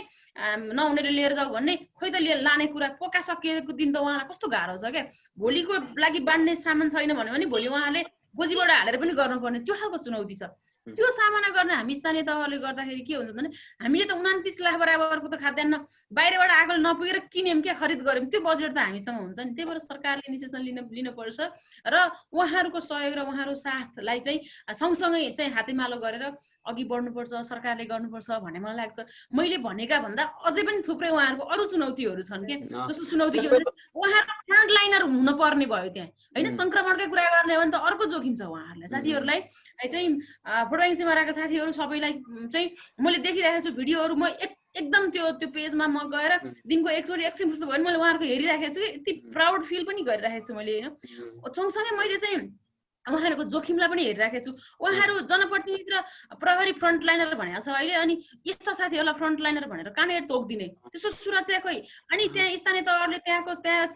नहुनेले लिएर जाऊ भन्ने, खोइ त लाने कुरा पोका सकिएको दिन त उहाँलाई कस्तो गाह्रो छ क्या। भोलिको लागि बाँड्ने सामान छैन भन्यो भने भोलि उहाँले गोजीबाट हालेर पनि गर्नुपर्ने त्यो खालको चुनौती छ। त्यो सामना गर्न हामी स्थानीय तहले गर्दाखेरि के हुन्छ भने हामीले त 29 लाख बराबरको त खाद्यान्न बाहिरबाट आगोले नपुगेर किन्यौँ के खरिद गर्यौँ, त्यो बजेट त हामीसँग हुन्छ नि। त्यही भएर सरकारले इनिसिएसन लिनुपर्छ र उहाँहरूको सहयोग र उहाँहरूको साथलाई चाहिँ सँगसँगै चाहिँ हातेमालो गरेर अघि बढ्नुपर्छ, सरकारले गर्नुपर्छ भन्ने मलाई लाग्छ। मैले भनेका भन्दा अझै पनि थुप्रै उहाँहरूको अरू चुनौतीहरू छन् के। जस्तो चुनौती के भन्छ उहाँहरू फ्रन्ट लाइनर हुन पर्ने भयो त्यहाँ होइन। सङ्क्रमणकै कुरा गर्ने हो भने त अर्को जोखिम छ उहाँहरूलाई। साथीहरूलाई चाहिँ फुड ब्याङ्क सिमाराका साथीहरू सबैलाई चाहिँ मैले देखिरहेको छु भिडियोहरू, म एकदम त्यो पेजमा म गएर दिनको एकछिन जस्तो भयो भने मैले उहाँहरूको हेरिराखेको छु कि यति प्राउड फिल पनि गरिरहेको छु मैले होइन। सँगसँगै मैले चाहिँ उहाँहरूको जोखिमलाई पनि हेरिराखेको छु। उहाँहरू जनप्रतिनिधि र प्रहरी फ्रन्ट लाइनर भनेको छ अहिले, अनि यस्ता साथीहरूलाई फ्रन्ट लाइनर भनेर कहाँनिर तोकिदिने, त्यसको सुरक्षा खोइ। अनि त्यहाँ स्थानीय तहले त्यहाँ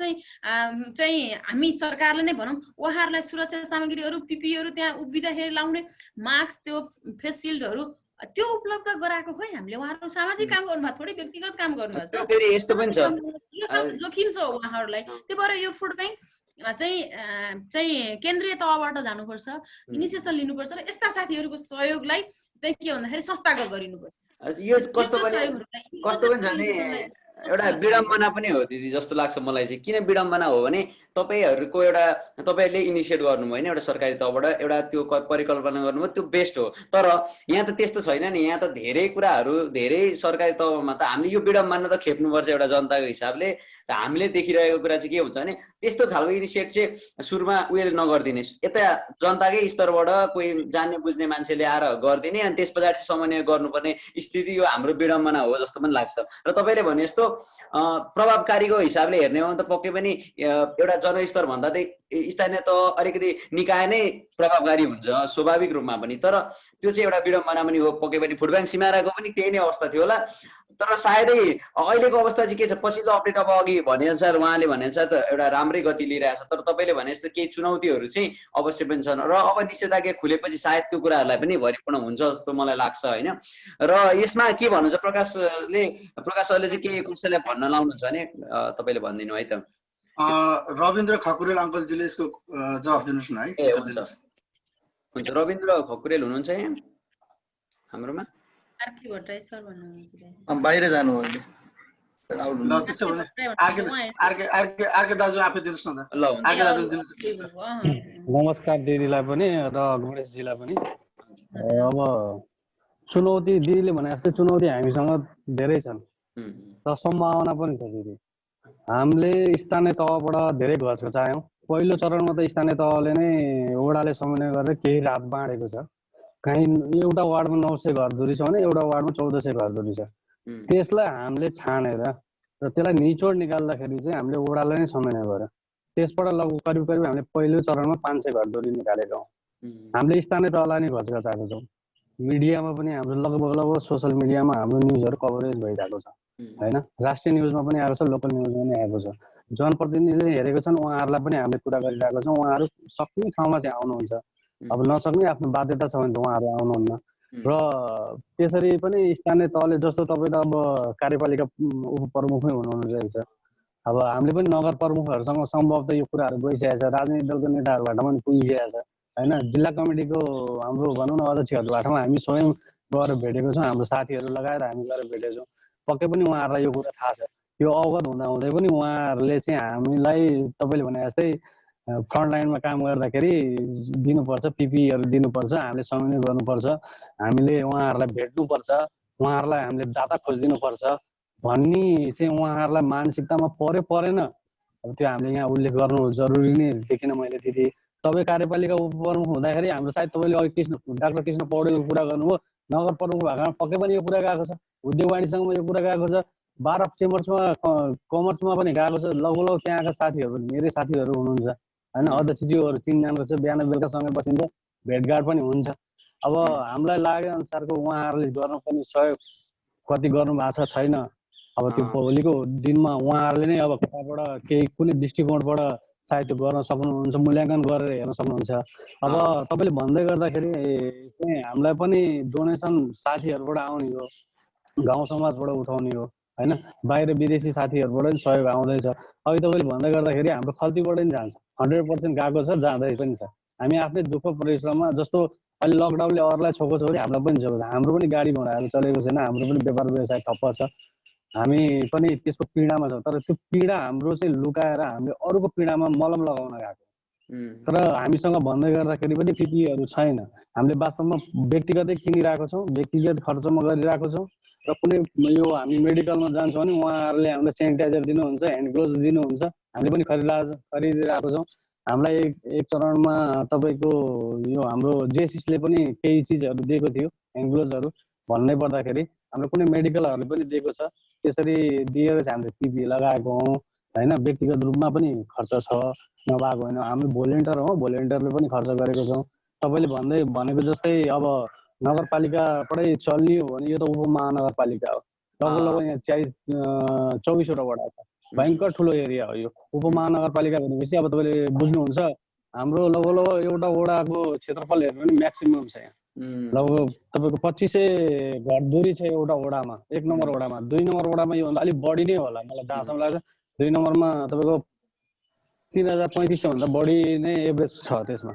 चाहिँ हामी सरकारले नै भनौँ उहाँहरूलाई सुरक्षा सामग्रीहरू पिपीहरू त्यहाँ उभिँदाखेरि लाउने मास्क, त्यो फेस सिल्डहरू त्यो उपलब्ध गराएको खोइ हामीले। उहाँहरू सामाजिक काम गर्नुभएको, थोरै व्यक्तिगत काम गर्नुभएको छ, यस्तो पनि छ, यो जोखिम छ उहाँहरूलाई। त्यही भएर यो फुड ब्याङ्क चाहिँ केन्द्रीय तहबाट जानुपर्छ, इनिसिएसन लिनुपर्छ र यस्ता साथीहरूको सहयोगलाई चाहिँ के भन्दाखेरि संस्थागत गरिनुपर्छ। यो कस्तो पनि छ नि, एउटा विडम्बना पनि हो दिदी जस्तो लाग्छ मलाई चाहिँ। किन विडम्बना हो भने तपाईँहरूले इनिसिएट गर्नुभयो होइन एउटा सरकारी तहबाट एउटा त्यो परिकल्पना गर्नुभयो, त्यो बेस्ट हो। तर यहाँ त त्यस्तो छैन नि। यहाँ त धेरै कुराहरू धेरै सरकारी तहमा त हामीले यो विडम्बना त खेप्नुपर्छ एउटा जनताको हिसाबले। र हामीले देखिरहेको कुरा चाहिँ के हुन्छ भने त्यस्तो खालको इनिसिएट चाहिँ सुरुमा उयोले नगरिदिने, यता जनताकै स्तरबाट कोही जान्ने बुझ्ने मान्छेले आएर गरिदिने, अनि त्यस पछाडि समन्वय गर्नुपर्ने स्थिति यो हाम्रो विडम्बना हो जस्तो पनि लाग्छ। र तपाईँले भने जस्तो प्रभावकारीको हिसाबले हेर्ने हो भने त पक्कै पनि एउटा जनस्तर भन्दा चाहिँ स्थानीय तह अलिकति निकाय नै प्रभावकारी हुन्छ स्वाभाविक रूपमा पनि। तर त्यो चाहिँ एउटा विडम्बना पनि हो। पक्कै पनि फुड ब्याङ्क सिमाराको पनि त्यही नै अवस्था थियो होला। तर सायदै अहिलेको अवस्था चाहिँ के छ, पछिल्लो अपडेट अब अघि भनेअनुसार उहाँले भनेअनुसार त एउटा राम्रै गति लिइरहेछ। तर तपाईँले भने जस्तो केही चुनौतीहरू चाहिँ अवश्य पनि छन् र अब निषेधाज्ञा खुलेपछि सायद त्यो कुराहरूलाई पनि भरिपूर्ण हुन्छ जस्तो मलाई लाग्छ होइन। र यसमा के भन्नुहुन्छ प्रकाश सरले चाहिँ के कसैलाई भन्न लाउनुहुन्छ भने तपाईँले भनिदिनु है त। रविन्द्र खकुरेल अङ्कलजीले यसको जवाफ दिनुहोस् न है। हुन्छ, रविन्द्र खकुरेल हुनुहुन्छ यहाँ हाम्रोमा? बाहिर जानु हो ल त्यसो भने अर्के दाजु आफै दिनुहोस् न त। ल अर्के दाजु दिनुहोस्। नमस्कार दिदीलाई पनि र गणेशजीलाई पनि। अब चुनौती दिदीले भने जस्तै चुनौती हामीसँग धेरै छन् र सम्भावना पनि छ दिदी। हामीले स्थानीय तहबाट धेरै घचघचायौँ। पहिलो चरणमा त स्थानीय तहले नै वडाले समन्वय गरेर केही राहत बाँडेको छ। कहीँ एउटा वार्डमा 900 घरधुरी छ भने एउटा वार्डमा 1400 घरधुरी छ। त्यसलाई हामीले छानेर र त्यसलाई निचोड निकाल्दाखेरि चाहिँ हामीले वडालाई नै समन्वय गर्यो। त्यसबाट लगभग करिब करिब हामीले पहिलो चरणमा 500 घरधुरी निकालेका हौँ। हामीले स्थानीय तहलाई नै घोषणा गराएको छौँ। मिडियामा पनि हाम्रो लगभग सोसियल मिडियामा हाम्रो न्युजहरू कभरेज भइरहेको छ होइन। राष्ट्रिय न्युजमा पनि आएको छ, लोकल न्युजमा पनि आएको छ। जनप्रतिनिधिले हेरेको छन्, उहाँहरूलाई पनि हामीले कुरा गरिरहेको छौँ। उहाँहरू सक्ने ठाउँमा चाहिँ आउनुहुन्छ, अब नसक्ने आफ्नो बाध्यता छ भने त उहाँहरू आउनुहुन्न। र त्यसरी पनि स्थानीय तहले जस्तो तपाईँ त अब कार्यपालिका उपप्रमुखै हुनुहुन्छ। अब हामीले पनि नगर प्रमुखहरूसँग सम्भवतः यो कुराहरू गइसकेको छ, राजनीतिक दलको नेताहरूबाट पनि पुगिसकेको छ होइन। जिल्ला कमिटीको हाम्रो भनौँ न अध्यक्षहरूबाट हामी स्वयं गएर भेटेको छौँ, हाम्रो साथीहरू लगाएर हामी गएर भेटेको छौँ। पक्कै पनि उहाँहरूलाई यो कुरा थाहा छ। यो अवगत हुँदाहुँदै पनि उहाँहरूले चाहिँ हामीलाई तपाईँले भने जस्तै फ्रन्ट लाइनमा काम गर्दाखेरि दिनुपर्छ, पिपिईहरू दिनुपर्छ, हामीले समन्वय गर्नुपर्छ, हामीले उहाँहरूलाई भेट्नुपर्छ, उहाँहरूलाई हामीले डाटा खोजिदिनुपर्छ भन्ने चाहिँ उहाँहरूलाई मानसिकतामा परेन। अब त्यो हामीले यहाँ उल्लेख गर्नु जरुरी नै देखिन मैले त्यति। तपाईँ कार्यपालिका उपप्रमुख हुँदाखेरि हाम्रो सायद तपाईँले अघि डाक्टर कृष्ण पौडेलको कुरा गर्नुभयो, नगर प्रमुख भएकोमा पक्कै पनि यो कुरा गएको छ, उद्योग वाणिज्यसँग यो कुरा गएको छ, बार अफ चेम्बर्समा कमर्समा पनि गएको छ। लगभग त्यहाँका साथीहरू मेरै साथीहरू हुनुहुन्छ होइन, अध्यक्षज्यूहरू चिनजानको छ, बिहान बेलुकासँगै बसिन्छ, भेटघाट पनि हुन्छ। अब हामीलाई लागे अनुसारको उहाँहरूले गर्नुपर्ने सहयोग कति गर्नु भएको छ छैन। अब त्यो भोलिको दिनमा उहाँहरूले नै अब कताबाट केही कुनै दृष्टिकोणबाट सायद त्यो गर्न सक्नुहुन्छ, मूल्याङ्कन गरेर हेर्न सक्नुहुन्छ। अब तपाईँले भन्दै गर्दाखेरि चाहिँ हामीलाई पनि डोनेसन साथीहरूबाट आउने हो, गाउँ समाजबाट उठाउने हो होइन, बाहिर विदेशी साथीहरूबाट पनि सहयोग आउँदैछ। अघि तपाईँले भन्दै गर्दाखेरि हाम्रो खल्तीबाट पनि जान्छ, 100% गएको छ, जाँदै पनि छ। हामी आफ्नै दुःख परिश्रममा जस्तो अहिले लकडाउनले अरूलाई छोएको छ भने हामीलाई पनि छोएको छ। हाम्रो पनि गाडी घोडाहरू चलेको छैन, हाम्रो पनि व्यापार व्यवसाय ठप्प छ, हामी पनि त्यसको पीडामा छौँ। तर त्यो पीडा हाम्रो चाहिँ लुकाएर हामीले अरूको पीडामा मलम लगाउन गएको। तर हामीसँग भन्दै गर्दाखेरि पनि पिपिईहरू छैन। हामीले वास्तवमा व्यक्तिगतै किनिरहेको छौँ, व्यक्तिगत खर्चमा गरिरहेको छौँ। र कुनै यो हामी मेडिकलमा जान्छौँ भने उहाँहरूले हामीलाई सेनिटाइजर दिनुहुन्छ, ह्यान्ड ग्लोभ्स दिनुहुन्छ, हामीले पनि खरिदिरहेको छौँ। हामीलाई एक चरणमा तपाईँको यो हाम्रो जेसिसले पनि केही चिजहरू दिएको थियो, ह्यान्ड ग्लोभ्सहरू भन्नै पर्दाखेरि हाम्रो कुनै मेडिकलहरूले पनि दिएको छ। त्यसरी दिएर चाहिँ हामीले पिपिई लगाएको हौँ होइन। व्यक्तिगत रूपमा पनि खर्च छ, नभएको होइन। हामी भोलिन्टियर हौँ, भोलिन्टियरले पनि खर्च गरेको छौँ। तपाईँले भनेको जस्तै अब नगरपालिकाबाटै चल्ने हो भने यो त उपमहानगरपालिका हो। लगभग यहाँ 24वटा वडा छ, भयङ्कर ठुलो एरिया हो यो उपमहानगरपालिका भनेपछि। अब तपाईँले बुझ्नुहुन्छ हाम्रो लगभग एउटा वडाको क्षेत्रफल हेर्नु भने म्याक्सिमम छ यहाँ। लगभग तपाईँको 2500 घरधुरी छ एउटा वडामा, 1 नम्बर वडामा। 2 नम्बर वडामा योभन्दा अलिक बढी नै होला मलाई जहाँसम्म लाग्छ। 2 नम्बरमा तपाईँको 3035 भन्दा बढी नै एभरेज छ त्यसमा।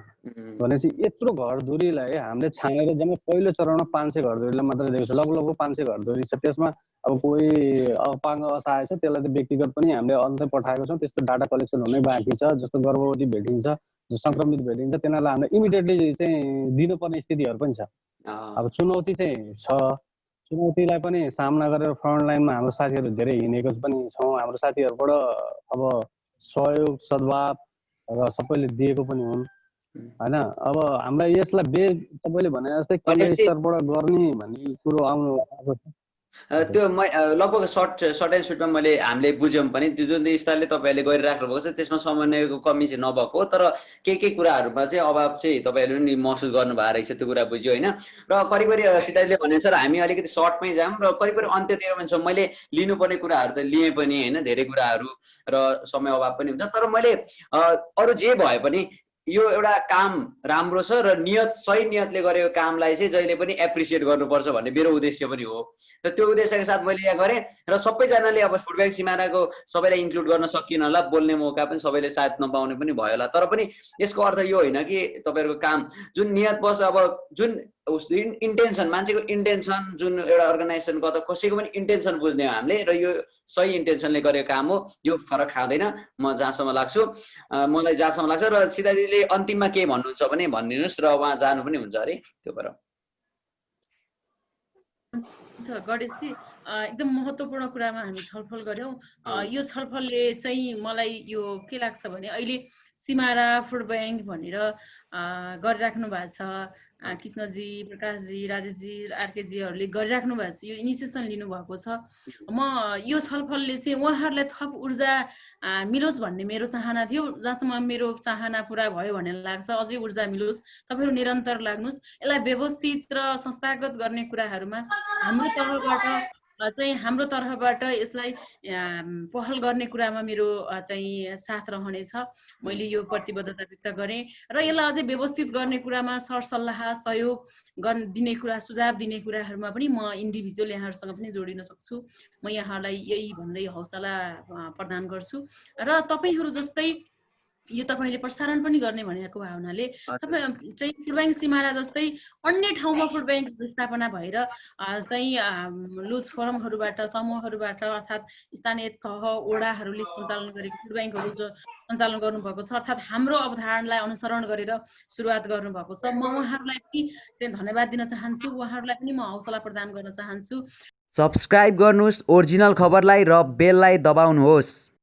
भनेपछि यत्रो घरधुरीलाई हामीले छानेर जम्मा पहिलो चरणमा 500 घरधुरीलाई मात्रै दिएको छ। लगभग 500 घरधुरी छ, त्यसमा अब कोही अपाङ्ग असहाय छ, त्यसलाई त व्यक्तिगत पनि हामीले अन्तै पठाएको छौँ। त्यस्तो डाटा कलेक्सन हुनै बाँकी छ। जस्तो गर्भवती भेटिन्छ, जो सङ्क्रमित भेटिन्छ, तिनीहरूलाई हामीले इमिडिएटली चाहिँ दिनुपर्ने स्थितिहरू पनि छ। अब चुनौती चाहिँ छ, चुनौतीलाई पनि सामना गरेर फ्रन्ट लाइनमा हाम्रो साथीहरू धेरै हिँडेको पनि छौँ। हाम्रो साथीहरूबाट अब सहयोग सद्भाव र सबैले दिएको पनि हुन् होइन। अब हामीलाई यसलाई तपाईँले भने जस्तै केन्द्रीय स्तरबाट गर्ने भन्ने कुरो आएको छ। त्यो लगभग सर्ट एन्ड सुटमा हामीले बुझ्यौँ पनि त्यो जुन स्तरले तपाईँहरूले गरिराख्नु भएको छ त्यसमा समन्वयको कमी चाहिँ नभएको, तर के कुराहरूमा चाहिँ अभाव चाहिँ तपाईँहरूले पनि महसुस गर्नुभएको रहेछ, त्यो कुरा बुझ्यो होइन। र करिब सीताजीले भने सर हामी अलिकति सर्टमै जाऊँ र करिब अन्त्यतिर पनि छौँ। मैले लिनुपर्ने कुराहरू त लिएँ पनि होइन, धेरै कुराहरू र समय अभाव पनि हुन्छ। तर मैले अरू जे भए पनि यो एउटा काम राम्रो छ र सही नियतले गरेको कामलाई चाहिँ जहिले पनि एप्रिसिएट गर्नुपर्छ भन्ने मेरो उद्देश्य पनि हो। र त्यो उद्देश्यका साथ मैले यहाँ गरेँ र सबैजनाले अब फुड ब्याङ्क सिमानाको सबैलाई इन्क्लुड गर्न सकिएन होला, बोल्ने मौका पनि सबैले साथ नपाउने पनि भयो होला। तर पनि यसको अर्थ यो होइन कि तपाईँहरूको काम जुन नियत बस, अब जुन इन्टेन्सन, मान्छेको इन्टेन्सन, जुन एउटा अर्गनाइजेसनको अथवा कसैको पनि इन्टेन्सन बुझ्ने हो हामीले, र यो सही इन्टेन्सनले गरेको काम हो, यो फरक खाँदैन म जहाँसम्म लाग्छु, मलाई जहाँसम्म लाग्छ। र सीताजीले अन्तिममा के भन्नुहुन्छ भने भनिदिनुहोस्, र उहाँ जानु पनि हुन्छ अरे त्यो भएर। गणेशजी, एकदम महत्त्वपूर्ण कुरामा हामी छलफल गऱ्यौँ। यो छलफलले चाहिँ मलाई यो के लाग्छ भने अहिले सिमारा फुड ब्याङ्क भनेर गरिराख्नु भएको छ कृष्णजी, प्रकाशजी, राजेशजी, आरकेजीहरूले गरिराख्नु भएको छ, यो इनिसिएसन लिनुभएको छ। म यो छलफलले चाहिँ उहाँहरूलाई थप ऊर्जा मिलोस् भन्ने मेरो चाहना थियो, जहाँसम्म मेरो चाहना पुरा भयो भन्ने लाग्छ। अझै ऊर्जा मिलोस्, तपाईँहरू निरन्तर लाग्नुहोस्। यसलाई व्यवस्थित र संस्थागत गर्ने कुराहरूमा हाम्रो तर्फबाट यसलाई पहल गर्ने कुरामा मेरो चाहिँ साथ रहनेछ। मैले यो प्रतिबद्धता व्यक्त गरेँ र यसलाई अझै व्यवस्थित गर्ने कुरामा सरसल्लाह सहयोग दिने कुरा, सुझाव दिने कुराहरूमा पनि म इन्डिभिजुअल यहाँहरूसँग पनि जोडिन सक्छु। म यहाँहरूलाई यही भन्दै हौसला प्रदान गर्छु र तपाईँहरू जस्तै यो तपाईँले प्रसारण पनि गर्ने भनेको भावनाले तपाईँ चाहिँ फुड ब्याङ्क सिमारा जस्तै अन्य ठाउँमा फुड ब्याङ्क स्थापना भएर चाहिँ लुज फोरमहरूबाट, समूहहरूबाट अर्थात् स्थानीय तह वडाहरूले सञ्चालन गरेको फुड ब्याङ्कहरू जो सञ्चालन गर्नुभएको छ, अर्थात् हाम्रो अवधारणालाई अनुसरण गरेर सुरुवात गर्नुभएको छ। म उहाँहरूलाई पनि चाहिँ धन्यवाद दिन चाहन्छु, उहाँहरूलाई पनि म हौसला प्रदान गर्न चाहन्छु। सब्सक्राइब गर्नुहोस् ओरिजिनल खबरलाई र बेललाई दबाउनुहोस्।